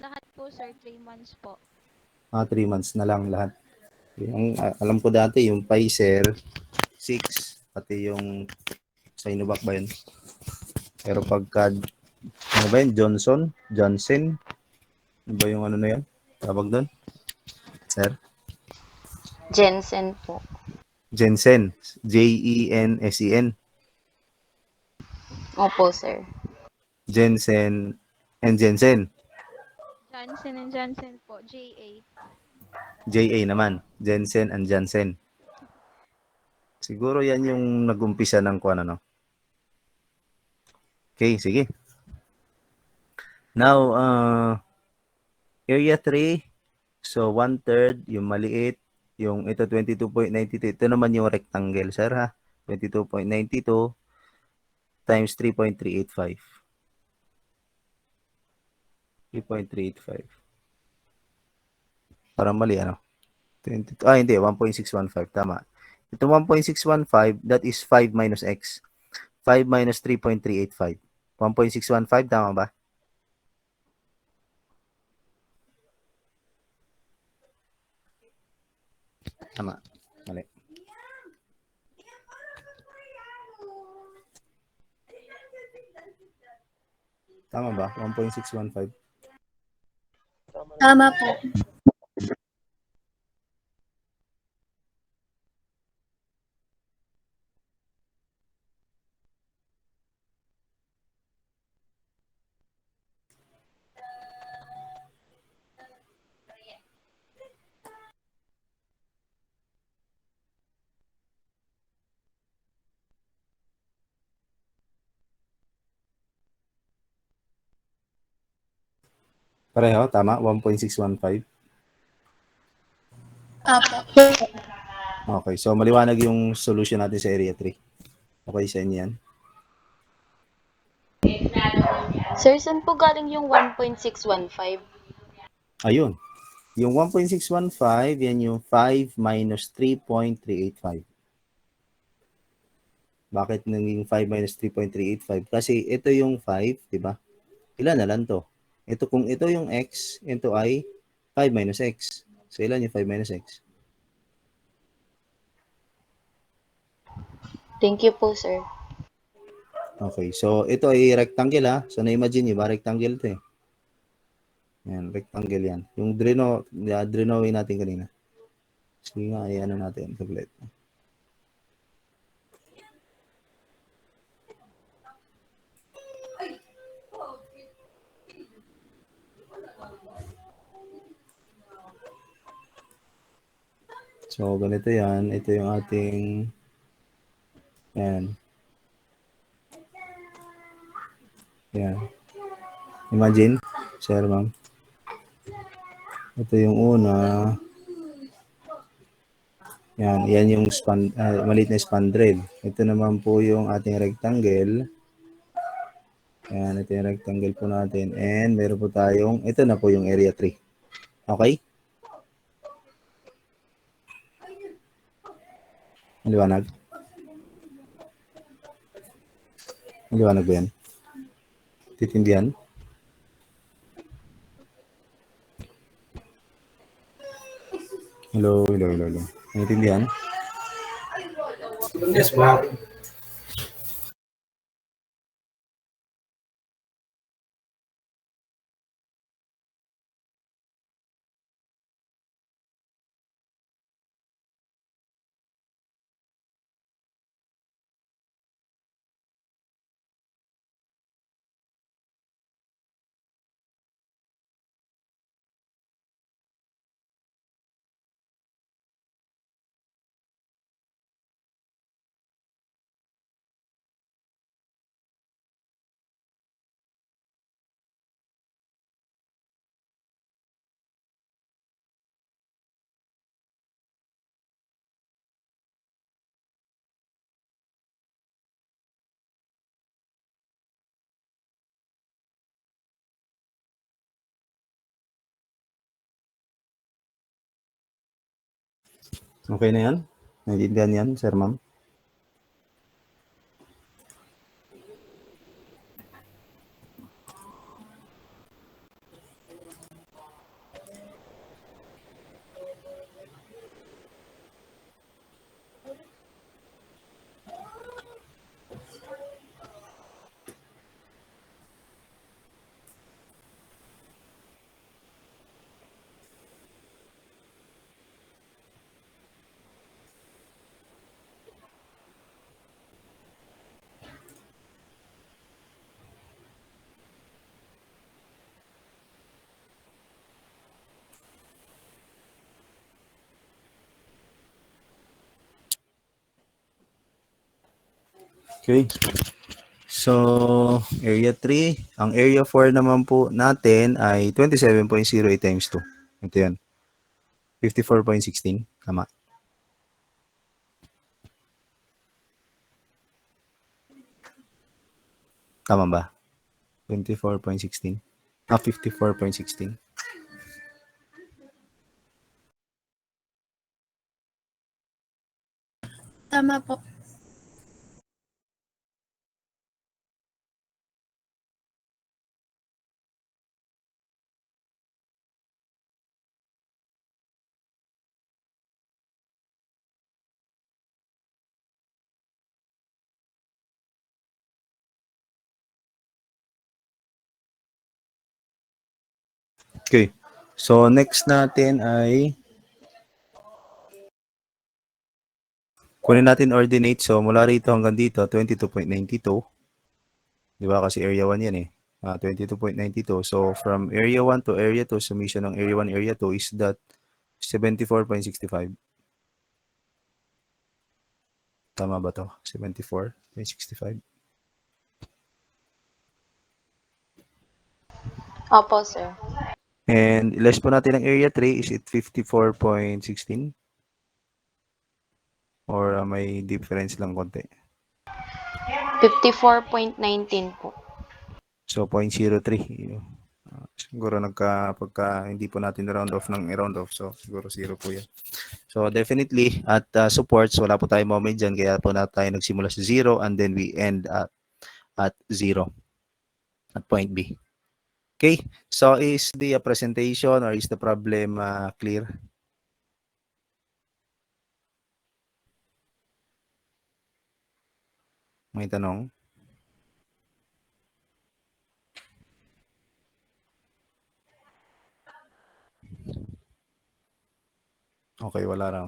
Lahat po, sir, 3 months po. 3 months na lang lahat. Yung, alam ko dati, yung Pfizer, 6. Pati yung Sinovac ba yun? Pero pagka, ano ba yun? Johnson? Ano ba yung ano na yun? Tawag doon? Sir? Jensen po. Jensen. Jensen. Opo, sir. Jensen and Jensen. Johnson & Johnson po, JA. JA naman. Jensen and Janssen. Siguro yan yung nag-umpisa ng kuan ano. Okay, sige. Now, area 3. So, 1/3, yung maliit. Yung ito, 22.92. Ito naman yung rectangle, sir, ha? 22.92 times 3.385. 3.385. Parang mali, ano? 22, hindi, 1.615. Tama. Ito 1.615, that is 5 minus x. 5 minus 3.385. 1.615, tama ba? Tama. Mali. Tama ba? 1.615. Tama po. Pareho, tama? 1.615. Apo. Okay, so maliwanag yung solution natin sa area 3. Okay sa inyo yan? Sir, saan po galing yung 1.615? Ayun. Yung 1.615, yan yung 5 minus 3.385. Bakit naging 5 minus 3.385? Kasi ito yung 5, di ba? Ilan na lang to? Ito, kung ito yung x, ito ay 5 minus x. So, ilan yung 5 minus x? Thank you po, sir. Okay, so ito ay rectangle ha. So, na-imagine nyo ba? Rectangle ito eh. Yan, rectangle yan. Yung drawing natin kanina. Sige nga, ay ano natin. Saglit. So, ganito yan. Ito yung ating yan. Yan. Imagine, sir, ma'am. Ito yung una. Yan yung maliit na spandrel. Ito naman po yung ating rectangle. Yan, ito yung rectangle po natin. And meron po tayong, ito na po yung area 3. Okay? Maliwanag? Maliwanag ba yan? Titindihan? Hello. Naiintindihan? Yes, ma'am. Okay na yan? Naiintindihan yan, sir, ma'am? Okay. So, area 3. Ang area 4 naman po natin ay 27.08 times 2. Ito yan. 54.16. Tama. Tama ba? 24.16. 54.16. Tama po. Okay. So, next natin ay kunin natin ordinate. So, mula rito hanggang dito, 22.92. Di ba? Kasi area 1 yan eh. 22.92. So, from area 1 to area 2, summation ng area 1, area 2 is that 74.65. Tama ba to? 74.65. Opo, sir. And less po natin ang area 3, is it 54.16? Or may difference lang konti? 54.19 po. So 0.03. Siguro pagka hindi po natin round off ng round off, so siguro 0 po yan. So definitely at supports, wala po tayong moment dyan, kaya po na tayo nagsimula sa 0 and then we end at 0 at point B. Okay, so is the presentation or is the problem clear? May tanong? Okay, wala raw.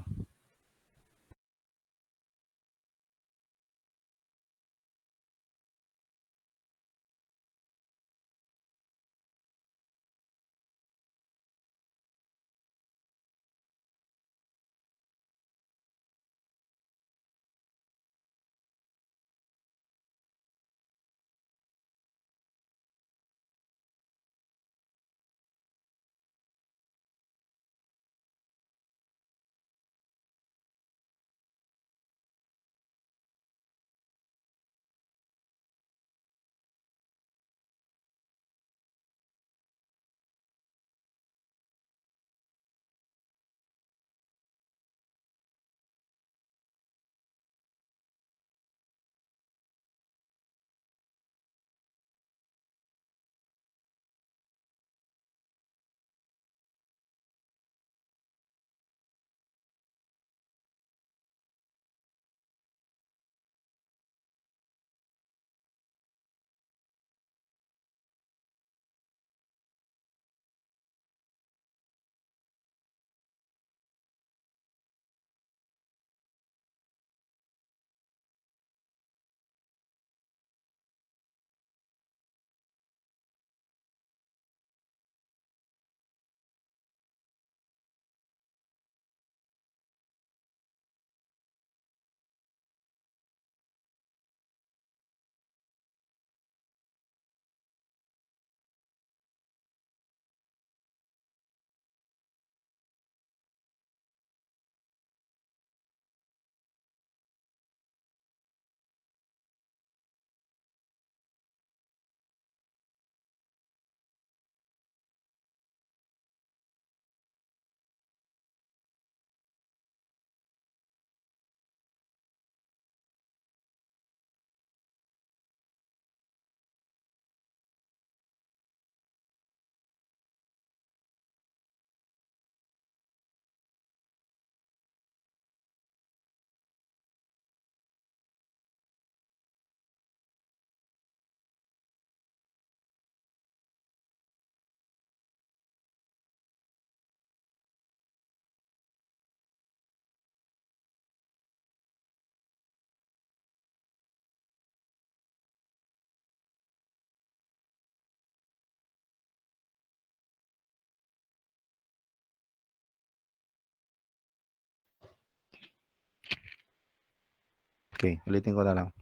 Okay, ulitin ko na lang.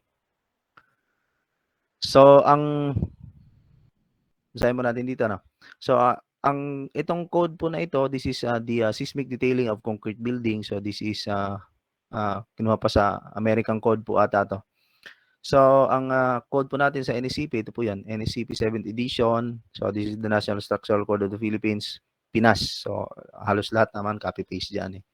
So, basahin mo natin dito, no? So, itong code po na ito, this is the seismic detailing of concrete building. So, this is kinuha pa sa American code po ata to. So, ang code po natin sa NSCP, ito po yan, NSCP 7th edition. So, this is the National Structural Code of the Philippines, Pinas. So, halos lahat naman copy-paste dyan eh.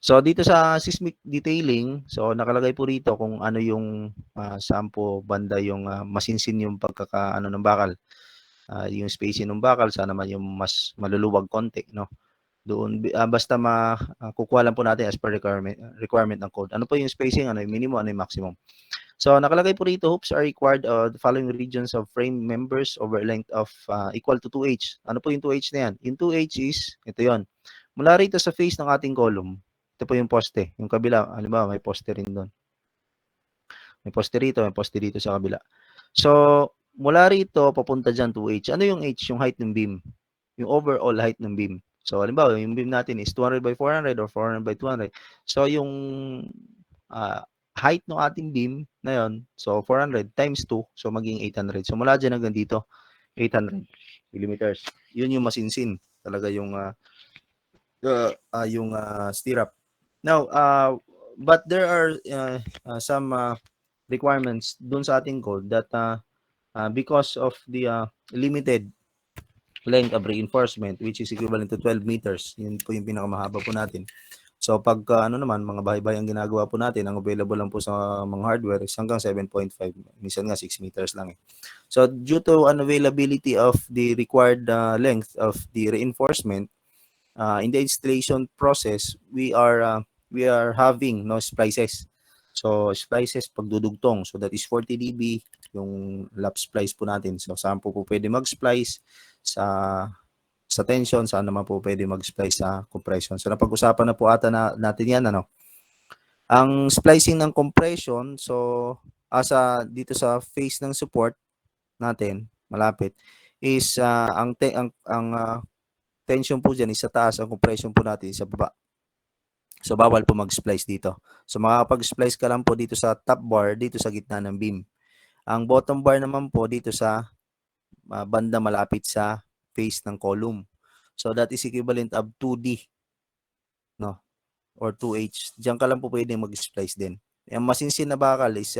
So, dito sa seismic detailing, so nakalagay po rito kung ano yung saan po banda yung masinsin yung pagkakaano ng bakal. Yung spacing ng bakal, sana naman yung mas maluluwag konti, no? Doon, basta kukuha lang po natin as per requirement ng code. Ano po yung spacing, ano yung minimum, ano yung maximum. So, nakalagay po rito, hoops are required the following regions of frame members over length of equal to 2H. Ano po yung 2H na yan? Yung 2H is, ito yon. Mula rito sa face ng ating column, ito po yung poste. Yung kabila, halimbawa, may poste rin doon. May poste rito, may poste dito sa kabila. So, mula rito, papunta dyan 2H. Ano yung H? Yung height ng beam. Yung overall height ng beam. So, halimbawa, yung beam natin is 200 by 400 or 400 by 200. So, yung height ng ating beam na yun, so 400 times 2, so maging 800. So, mula dyan hanggang dito, 800 millimeters. Yun yung masinsin talaga yung stirrup. Now, but there are some requirements dun sa ating code that because of the limited length of reinforcement, which is equivalent to 12 meters, yun po yung pinakamahaba po natin. So pag mga bahay-bahay ang ginagawa po natin, ang available lang po sa mga hardware is hanggang 7.5, minsan nga 6 meters lang eh. So due to unavailability of the required length of the reinforcement, in the installation process, we are having splices. So splices pagdudugtong. So that is 40 dB yung lap splice po natin. So saan po pwede mag-splice sa tension, saan naman po pwede mag-splice sa compression. So napag-usapan na po ata natin yan, Ang splicing ng compression, so dito sa face ng support natin, malapit, is ang tension po dyan is sa taas, ang compression po natin sa baba. So bawal po mag-splice dito. So makakapag-splice ka lang po dito sa top bar, dito sa gitna ng beam. Ang bottom bar naman po dito sa banda malapit sa face ng column. So that is equivalent of 2D, or 2H. Diyan ka lang po pwede mag-splice din. Ang masinsin na bakal is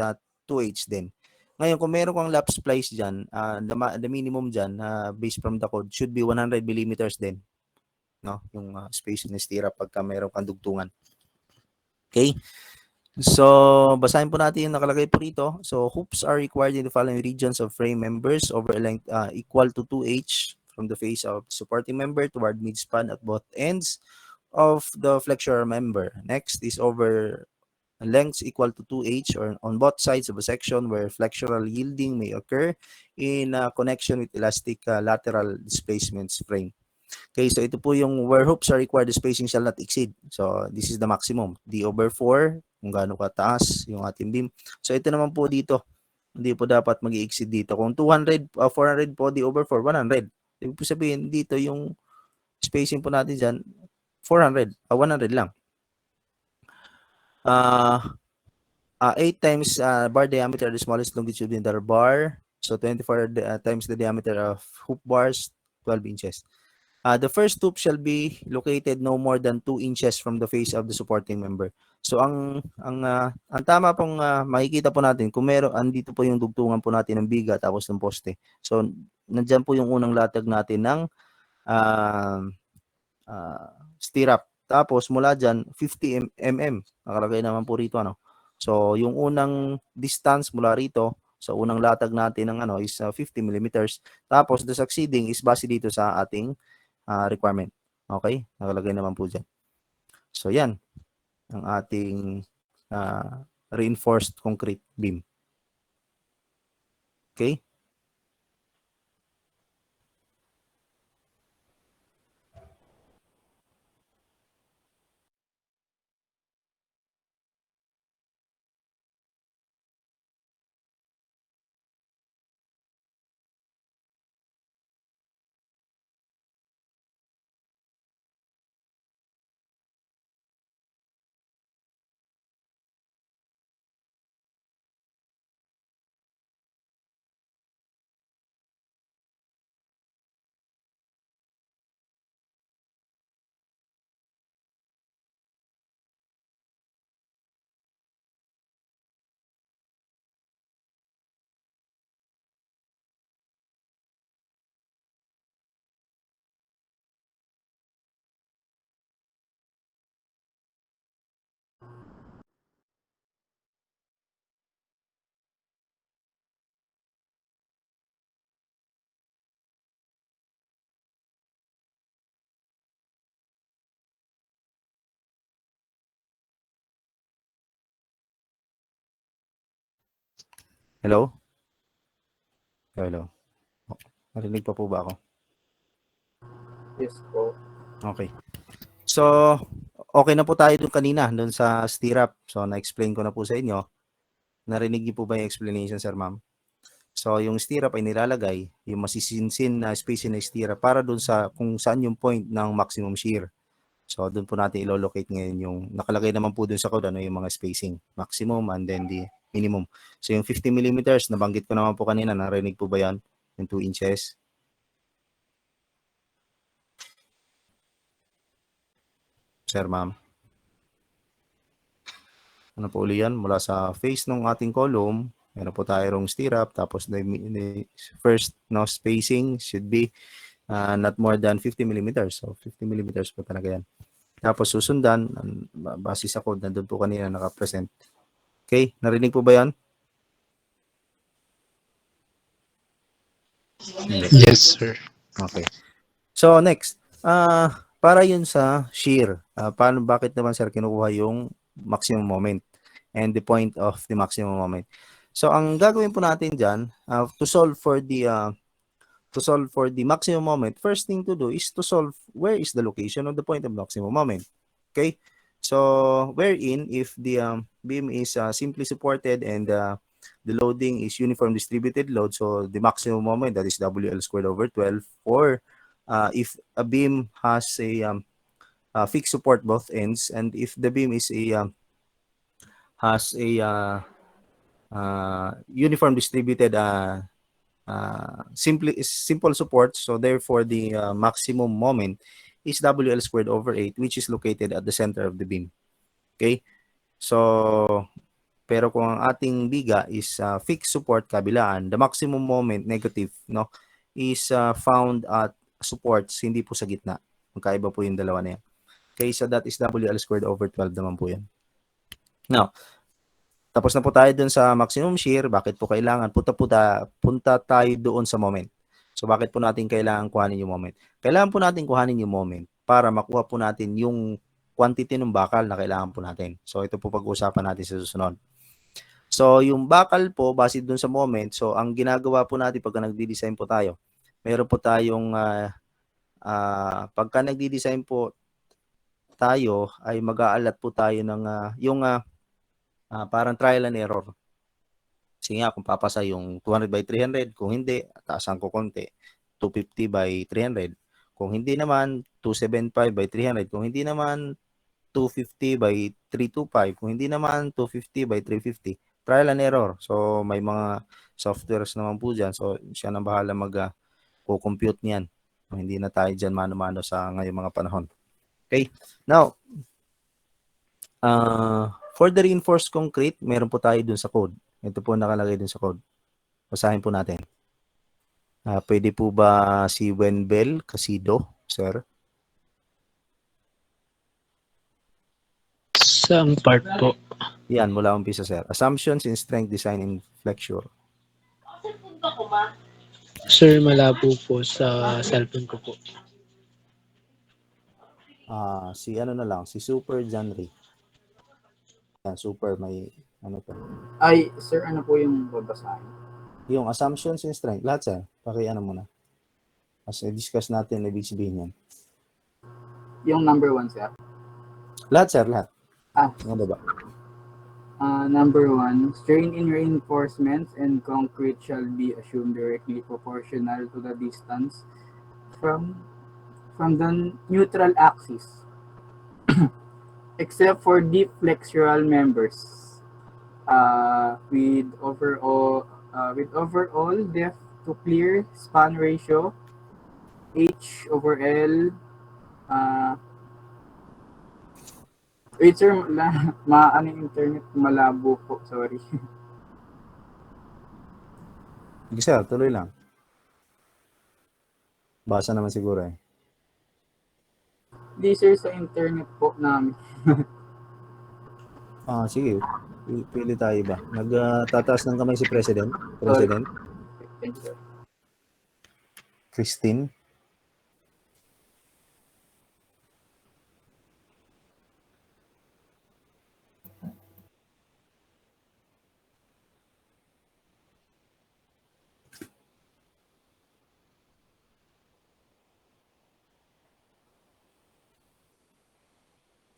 2H din. Ngayon, kung meron kang lap splice dyan, the minimum dyan, based from the code, should be 100 millimeters din. Yung space ng stirrup pagka meron kang dugtungan. Okay? So, basahin po natin yung nakalagay po rito. So, hoops are required in the following regions of frame members over a length equal to 2H from the face of the supporting member toward midspan at both ends of the flexural member. Next is over lengths equal to 2H or on both sides of a section where flexural yielding may occur in connection with elastic lateral displacements frame. Okay, so ito po yung where hoops are required, the spacing shall not exceed. So this is the maximum. D over 4, kung gaano kataas yung ating beam. So ito naman po dito, hindi po dapat mag-exceed dito. Kung 400 po, D over 4, 100. Ibig po sabihin dito yung spacing po natin dyan, 100 lang. 8 times bar diameter, the smallest longitude in the bar. So 24 times the diameter of hoop bars, 12 inches. The first hoop shall be located no more than 2 inches from the face of the supporting member. So ang tama pong makikita po natin kung andito po yung dugtungan po natin ng biga tapos ng poste. So nandiyan po yung unang latag natin ng stirrup. Tapos mula dyan 50 mm nakalagay naman po rito So yung unang distance mula rito sa unang latag natin ng is 50 millimeters. Tapos the succeeding is base dito sa ating requirement. Okay? Nakalagay naman po dyan. So, yan. Ang ating reinforced concrete beam. Okay? Hello? Hello? Narinig pa po ba ako? Yes po. Okay. So, okay na po tayo dun kanina, dun sa stirrup. So, na-explain ko na po sa inyo. Narinig niyo po ba yung explanation, sir, ma'am? So, yung stirrup ay nilalagay, yung masisinsin na spacing ng stirrup para dun sa kung saan yung point ng maximum shear. So, dun po natin ilo-locate ngayon yung nakalagay naman po dun sa code, yung mga spacing, maximum and then the minimum. So, yung 50 millimeters, nabanggit ko naman po kanina, narinig po ba yan? Yung 2 inches. Sir, ma'am. Ano po uli yan? Mula sa face ng ating column, meron po tayong stirrup, tapos the first no, spacing should be not more than 50 millimeters. So, 50 millimeters po talaga yan. Tapos susundan, base sa code, nandun po kanina nakapresent. Okay, narinig po ba yan? Yes, sir. Okay. So, next. Para yun sa shear. Bakit naman, sir, kinukuha yung maximum moment and the point of the maximum moment? So, ang gagawin po natin dyan, to solve for the maximum moment, first thing to do is to solve where is the location of the point of maximum moment. Okay? So, wherein if the beam is simply supported and the loading is uniform distributed load, so the maximum moment, that is WL squared over 12, or if a beam has a fixed support both ends, and if the beam is has a uniform distributed simple support, so therefore the maximum moment is WL squared over 8, which is located at the center of the beam. Okay? So, pero kung ang ating biga is fixed support kabilaan, the maximum moment negative, no, is found at supports, hindi po sa gitna. Magkaiba po yung dalawa na yan. Okay, so that is WL squared over 12 naman po yan. Now, tapos na po tayo dun sa maximum shear. Bakit po kailangan? Punta tayo doon sa moment. So, bakit po natin kailangan kuhanin yung moment? Kailangan po natin kuhanin yung moment para makuha po natin yung quantity ng bakal na kailangan po natin. So, ito po pag-uusapan natin sa susunod. So, yung bakal po, base dun sa moment, so, ang ginagawa po natin pagka nagdi-design po tayo, meron po tayong, pagka nagdi-design po tayo, ay mag-aalat po tayo ng, parang trial and error. Kasi nga, kung papasa yung 200 by 300, kung hindi, taasan ko konti, 250 by 300. Kung hindi naman, 275 by 300. Kung hindi naman, 250 by 325. Kung hindi naman, 250 by 350. Trial and error. So, may mga softwares naman po dyan. So, siya nang bahala mag-compute niyan. Hindi na tayo dyan mano-mano sa ngayong mga panahon. Okay? Now, for the reinforced concrete, meron po tayo dun sa code. Ito po nakalagay dun sa code. Basahin po natin. Pwede po ba si Wenbel Casido, sir? Saan part po? Yan, mula umpisa, sir. Assumptions in strength, design, and flexure. Sir, malabo po sa cellphone ko po. Si ano na lang, si Super Janry. Yan, super, may ano to. Ay, sir, ano po yung babasahin? Yung assumptions in strength, lahat, sir. Ano muna. Kasi discuss natin, ibig sabihin yan. Yung number 1, sir. Lahat, sir, lahat. Ano ba? Number 1, strain in reinforcements and concrete shall be assumed directly proportional to the distance from the neutral axis, except for deep flexural members, with overall depth to clear span ratio H over L. Wait, sir, ano yung internet, malabo po, sorry. Sige, sir, tuloy lang. Basa naman siguro eh. Di, sir, sa internet po namin. Sige. Pili tayo ba? Nagtataas ng kamay si President. President Thank you, sir. Christine.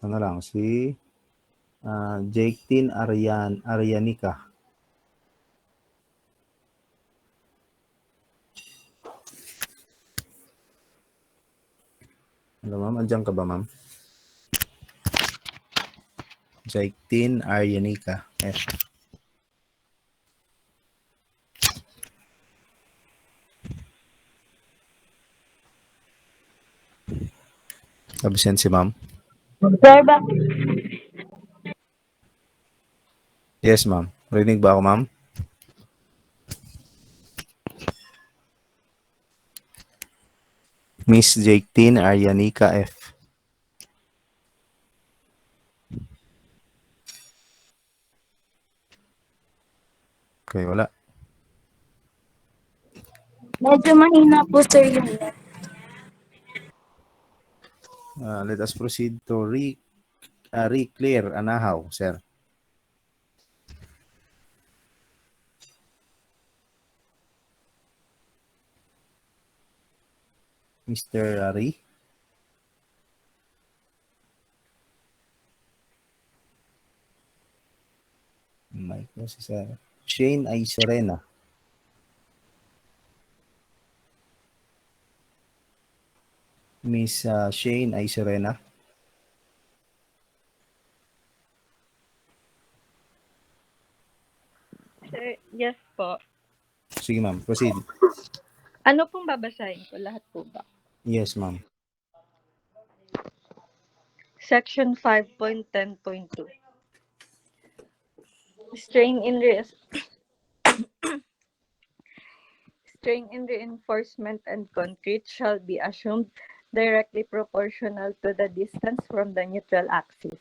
Ano lang, si Jake Arianica. Hello, ma'am. Andiyan ka ba, ma'am? Jake Arianica. Yes. Absent si ma'am. Sir, Yes, ma'am. Rinig ba ako, ma'am? Miss Jacqueline Arianica F. Okay, wala. medyo mahina po, sir, yung net. Let us proceed to re-clear Anahaw, sir. Mr. Ari. Mic po si sir. Shane ay Serena. Miss Shane ay Serena. Sir, yes po. Sige, ma'am. Proceed. Ano pong babasahin ko? Lahat po ba? Yes, ma'am. Section 5.10.2. Strain in re- Strain in reinforcement and concrete shall be assumed directly proportional to the distance from the neutral axis,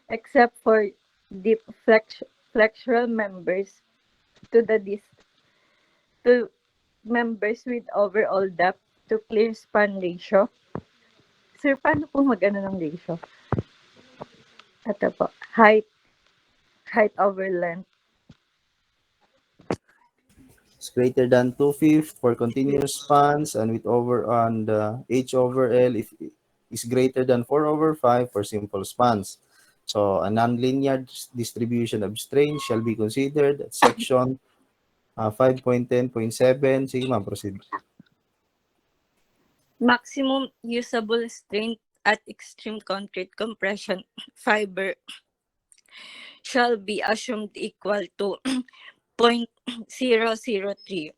except for deep flexural members to members with overall depth to clear span ratio. Sir, paano po mag-ano ng ratio? Ito po, height over length. It's greater than 2/5 for continuous spans and with over on the H over L if is greater than 4/5 for simple spans. So a nonlinear distribution of strain shall be considered at section 5.10.7. Sige, ma'am, proceed. Maximum usable strength at extreme concrete compression fiber shall be assumed equal to 0.003.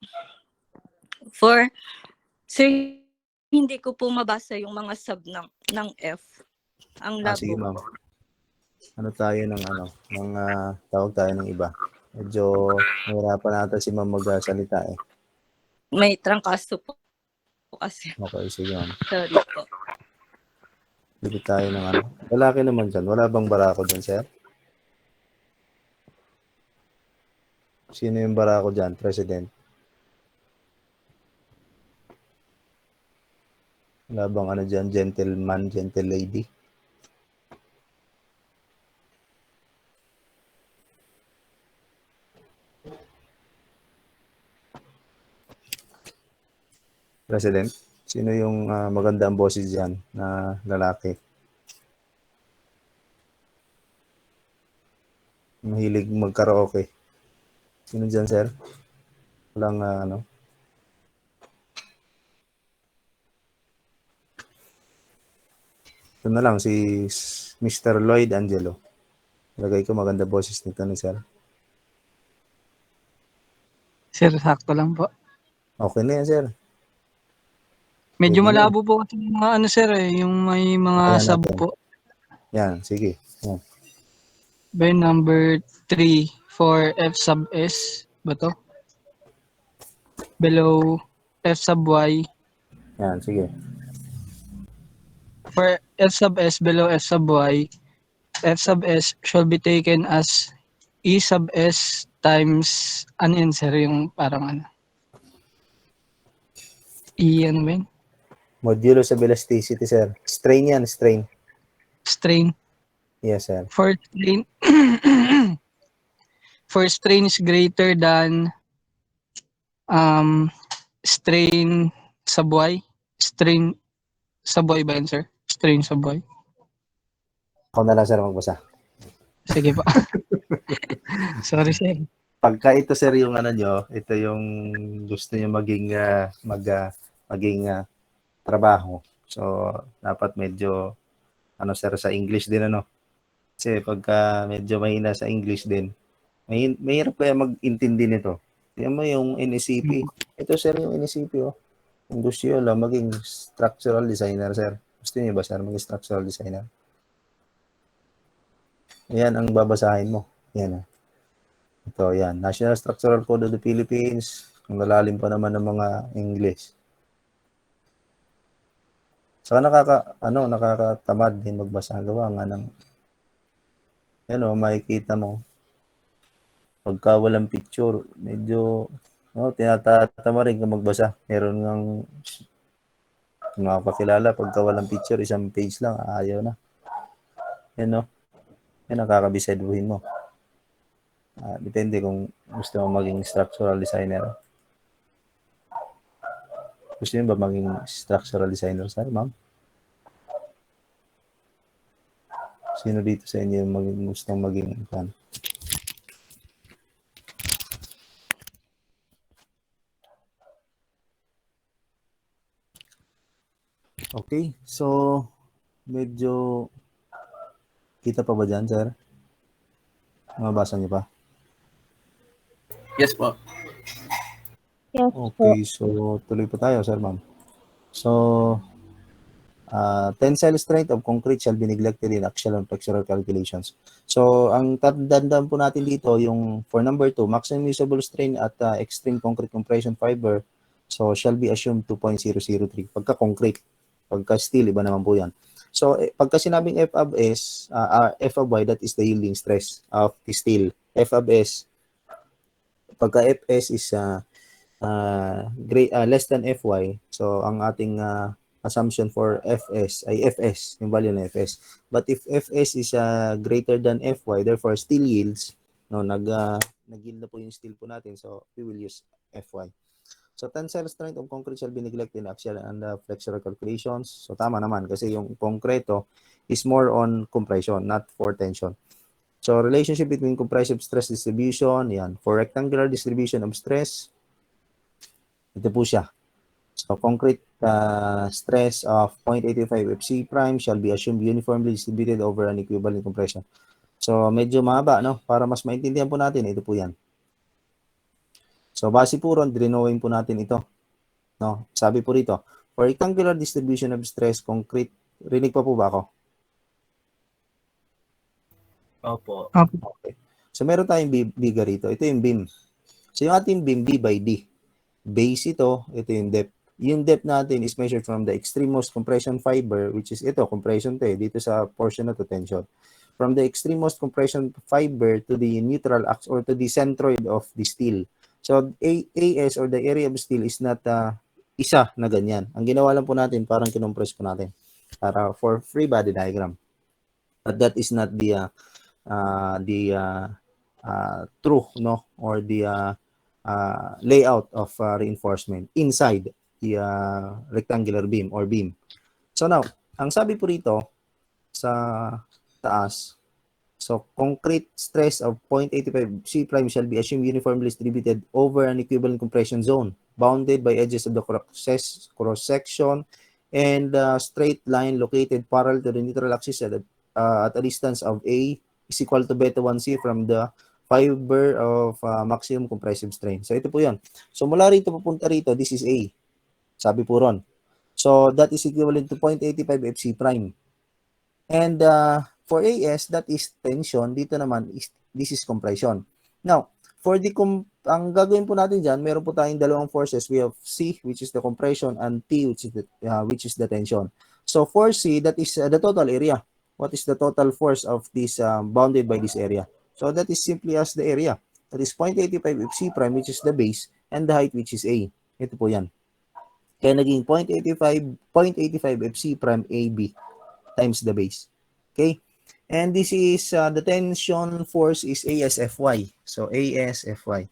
For, sir, hindi ko po mabasa yung mga sub ng F. Ang labo. Sige, ma'am. Ano tayo ng tawag tayo ng iba. Medyo nahirapan natin si ma'am magsalita eh. May trangkaso po kasi. Okay, sige, ma'am. Sorry po. Dito tayo ng Lalaki naman dyan. Wala bang barako dyan, sir? Sino yung barako dyan? President? Wala bang dyan? Gentleman, gentle lady? President? Sino yung magandang boses dyan na lalaki? Mahilig magkaraoke. Sino dyan, sir? Walang Ito na lang, si Mr. Lloyd Angelo. Lagay ko maganda boses nito ni sir. Sir, sakto lang po. Okay na yan, sir. Medyo Pwede malabo po kasi yung mga sir yung may mga Ayan sub natin. po. Yan, sige. Yan. By number 3 for F sub S ba to? Below F sub Y. Yan, sige. For F sub S below F sub Y, F sub S shall be taken as E sub S times sir, yung parang E ba yun? Modulo sa elasticity, sir. Strain yan, strain. Strain. Yes, sir. For strain for strain is greater than strain sub Y. Strain sub Y ba yun, sir? Strain sub Y. Ako na lang, sir, magbasa. Sige po. Sorry, sir. Pagka ito, sir, yung nyo, ito yung gusto nyo maging trabaho. So, dapat medyo sir, sa English din Kasi pagka medyo mahina sa English din, mahirap kaya mag-intindi nito. Tingnan mo yung NSCP. Ito, sir, yung NSCP, oh. Kung gusto nyo lang maging structural designer, sir. Gusto niyo ba, sir, maging structural designer? Ayan ang babasahin mo. Yan. Ito, yan. National Structural Code of the Philippines. Ang lalalim pa naman ng mga English. Saka nakakatamad din magbasa. Gawa nga ng, yan o, makikita mo. Pagka walang picture, medyo, tinatatama rin kung magbasa. Meron ng mga kakilala, pagka walang picture, isang page lang, ayaw na. Yan o. Yan, nakakabisaduhin mo. Depende kung gusto mo maging structural designer. Gusto niyo ba maging structural designer, sir, ma'am? Sino dito sa inyo yung gustong maging fan? Okay, so medyo kita pa ba dyan, sir? Mabasa niyo pa? Yes po. Yes po. Okay, so tuloy pa tayo, sir, ma'am. So, tensile strength of concrete shall be neglected in axial and flexural calculations. So, ang tatandaan po natin dito, yung for number 2, maximum usable strain at extreme concrete compression fiber, so shall be assumed 2.003. Pagka concrete, pagka steel, iba naman po yan. So, pagka sinabing F of S, F of Y, that is the yielding stress of the steel. F of S, pagka Fs is less than Fy, so ang ating assumption for Fs ay Fs, yung value ng Fs. But if Fs is greater than Fy, therefore steel yields, nag-yield na po yung steel po natin, so we will use Fy. So tensile strength of concrete shall be neglected in axial and flexural calculations. So tama naman kasi yung konkreto is more on compression, not for tension. So relationship between compressive stress distribution, yan. For rectangular distribution of stress, ito po siya. So concrete stress of 0.85 FC prime shall be assumed uniformly distributed over an equivalent compression. So medyo mahaba, no? Para mas maintindihan po natin, ito po yan. So base po ron, drinowin po natin ito. No? Sabi po rito, for rectangular distribution of stress, concrete, rinig pa po ba ako? Opo. Okay. So meron tayong biga rito. Ito yung beam. So yung ating beam, B by D. Base ito yung depth. Yung depth natin is measured from the extremmost compression fiber, which is ito, compression to dito sa portion na to tension. From the extremmost compression fiber to the neutral axis or to the centroid of the steel. So AS or the area of steel is not isa na ganyan. Ang ginawa lang po natin, parang kinompress po natin para for free body diagram. But that is not the true, no, or the layout of reinforcement inside the rectangular beam or beam. So now, ang sabi po rito sa taas, so concrete stress of 0.85 C prime shall be assumed uniformly distributed over an equivalent compression zone bounded by edges of the cross section and straight line located parallel to the neutral axis at a distance of A is equal to beta 1C from the fiber of maximum compressive strain. So ito po yun. So mula rito papunta rito, this is A. Sabi po ron. So that is equivalent to 0.85 FC prime. And for AS, that is tension. Dito naman, this is compression. Now, for ang gagawin po natin dyan, meron po tayong dalawang forces. We have C, which is the compression, and T, which is the tension. So for C, that is the total area. What is the total force of this bounded by this area? So that is simply as the area. That is 0.85 FC prime, which is the base, and the height, which is A. Ito po yan. Kaya naging 0.85 FC prime AB times the base. Okay? And this is, the tension force is ASFY. So, ASFY.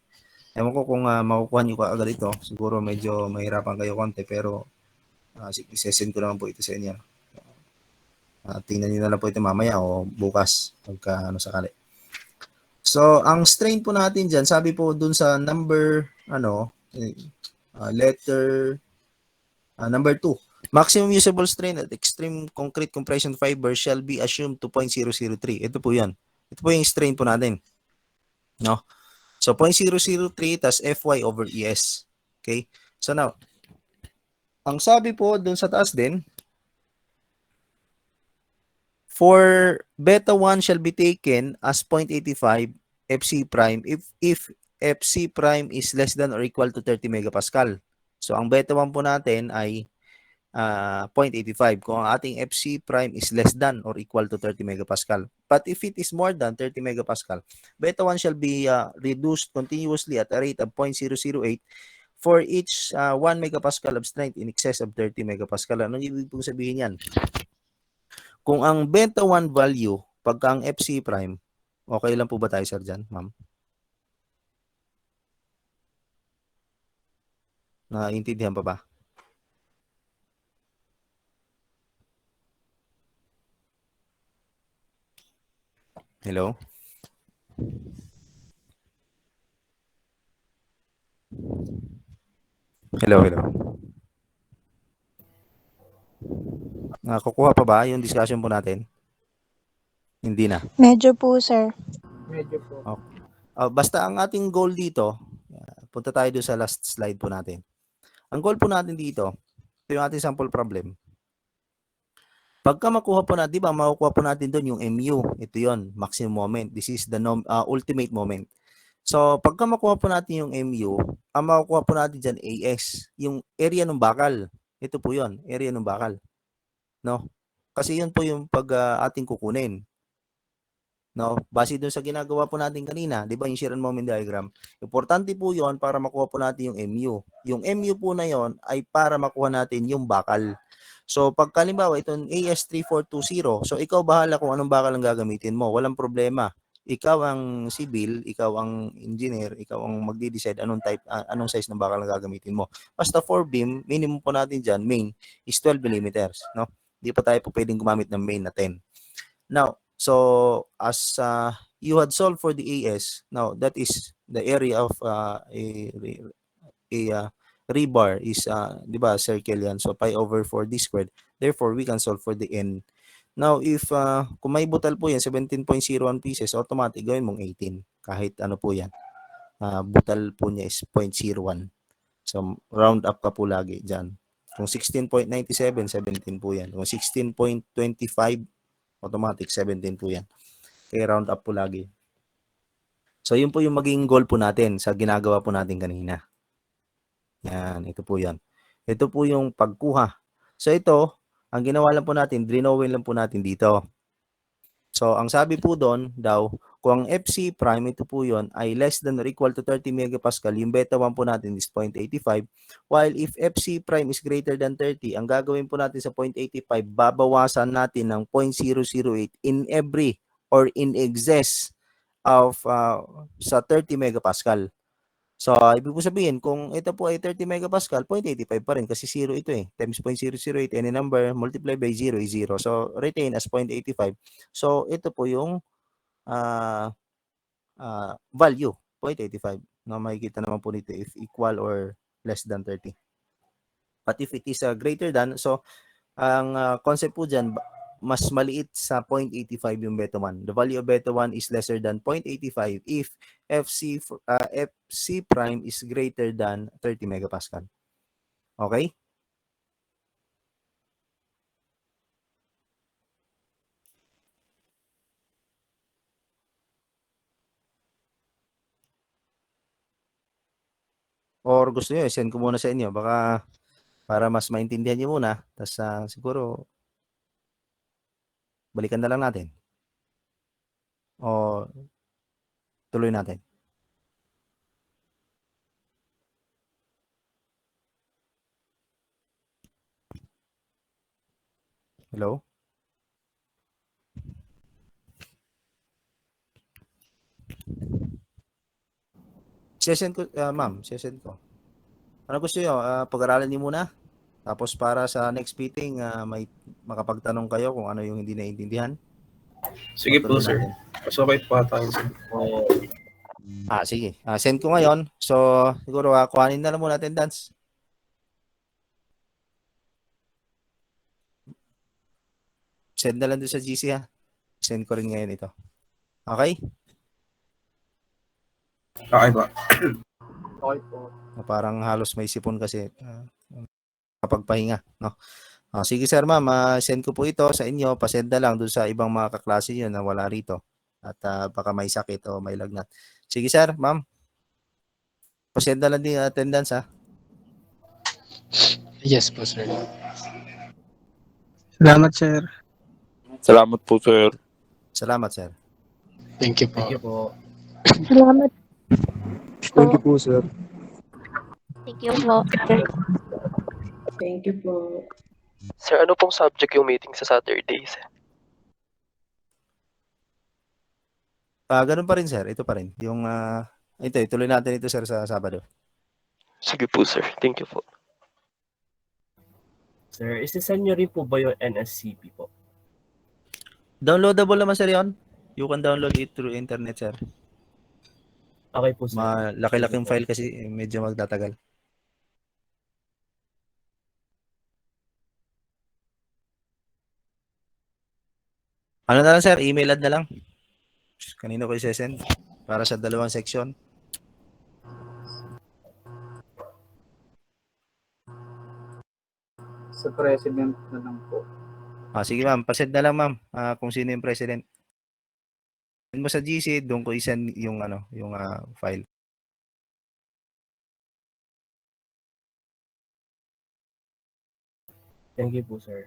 Ewan ko kung makukuha nyo ka agad ito. Siguro medyo mahirapan kayo konti, pero isesend ko naman po ito sa inyo. Tingnan nyo na lang po ito mamaya o bukas pagka sakali. So, ang strain po natin dyan, sabi po dun sa number, letter number 2. Maximum usable strain at extreme concrete compression fiber shall be assumed to 0.003. Ito po yan. Ito po yung strain po natin. No? So, 0.003 tas Fy over ES. Okay? So, now, ang sabi po dun sa taas din, For beta 1 shall be taken as 0.85 FC prime if FC prime is less than or equal to 30 megapascal. So ang beta 1 po natin ay 0.85 kung ang ating FC prime is less than or equal to 30 megapascal. But if it is more than 30 megapascal, beta 1 shall be reduced continuously at a rate of 0.008 for each 1 megapascal of strength in excess of 30 megapascal. Anong ibig pong sabihin yan? Kung ang beta 1 value, pagka ang FC prime, okay lang po ba tayo, sir, dyan, ma'am? Naintindihan pa ba? Hello? Hello. Kukuha pa ba yung discussion po natin? Hindi na. Medyo po, sir. Medyo po. Basta ang ating goal dito, punta tayo doon sa last slide po natin. Ang goal po natin dito, ito yung ating sample problem. Pagka makuha po natin, di ba, makukuha po natin doon yung MU. Ito yon, maximum moment. This is the ultimate moment. So, pagka makuha po natin yung MU, ang makukuha po natin dyan AS, yung area ng bakal. Ito po yon, area ng bakal. No? Kasi yun po yung ating kukunin. No? Base doon sa ginagawa po natin kanina, di ba, yung shear and moment diagram. Importante po yon para makuha po natin yung MU. Yung MU po na yon ay para makuha natin yung bakal. So, pag kalimbawa, itong AS3420, so ikaw bahala kung anong bakal ang gagamitin mo. Walang problema. Ikaw ang civil, ikaw ang engineer, ikaw ang magde-decide anong type, anong size ng bakal ang gagamitin mo. Basta for beam, minimum po natin dyan, main, is 12 millimeters. No? Hindi pa tayo po pwedeng gumamit ng main na 10. Now, so, as you had solved for the AS, now, that is the area of a rebar is, di ba, circle yan. So, pi over 4d squared. Therefore, we can solve for the n. Now, if, kung may butal po yan, 17.01 pieces, automatic, gawin mong 18. Kahit ano po yan. Butal po niya is 0.01. So, round up ka po lagi dyan. Kung 16.97, 17 po yan. Kung 16.25, automatic, 17 po yan. Kaya round up po lagi. So, yun po yung maging goal po natin sa ginagawa po natin kanina. Yan, ito po yan. Ito po yung pagkuha. So, ito, ang ginawa lang po natin, drinowin lang po natin dito. So, ang sabi po doon daw, kung ang FC prime, ito po yon ay less than or equal to 30 megapascal, yung beta 1 po natin is 0.85. While if FC prime is greater than 30, ang gagawin po natin sa 0.85, babawasan natin ng 0.008 in every or in excess of sa 30 megapascal. So, ibig po sabihin, kung ito po ay 30 megapascal, 0.85 pa rin kasi 0 ito eh. Times 0.008, any number, multiply by 0 is 0. So, retain as 0.85. So, ito po yung value, 0.85. No, makikita naman po nito if equal or less than 30. But if it is greater than, so, ang concept po dyan, mas maliit sa 0.85 yung beta 1. The value of beta 1 is lesser than 0.85 if FC prime is greater than 30 megapascal. Okay? Or gusto nyo, send ko muna sa inyo. Baka para mas maintindihan nyo muna. Tapos siguro balikan na lang natin. O tuloy natin. Hello? Session ko, ma'am, session ko. Ano gusto nyo? Pag-aralan niyo muna. Tapos para sa next meeting, may makapagtanong kayo kung ano yung hindi naiintindihan. Sige po, sir. Mas okay po tayo, sir. Sige. Send ko ngayon. So, siguro kuhanin na lang muna attendance. Send na lang doon sa GC ha. Send ko rin ngayon ito. Okay? Okay po. Okay po. Parang halos may sipon kasi kapag pahinga, no? Sige sir, ma'am, send ko po ito sa inyo. Pasend na lang doon sa ibang mga kaklase niyo na wala rito. At baka may sakit o may lagnat. Sige sir, ma'am. Pasend na lang din yung attendance ha. Yes po, sir. Salamat, sir. Salamat po, sir. Salamat sir. Thank you po. Thank you po. Salamat Thank you po, sir. Thank you po. Thank you po. Sir, ano pong subject yung meeting sa Saturdays? Ganun pa rin sir, ito pa rin. Yung ito, ituloy natin ito sir sa Sabado. Sige po, sir. Thank you po. Sir, isisend nyo rin po ba yung NSCP po? Downloadable naman sir yun. You can download it through internet sir. Okay po, sir. Malaki-laking file kasi medyo magtatagal. Ano na lang sir, email ad na lang. Kanino ko i-send para sa dalawang section. Sa president na lang po. Sige ma'am, pasend na lang ma'am kung sino yung president. Send mo sa GC, doon ko i-send yung yung file. Thank you po, sir.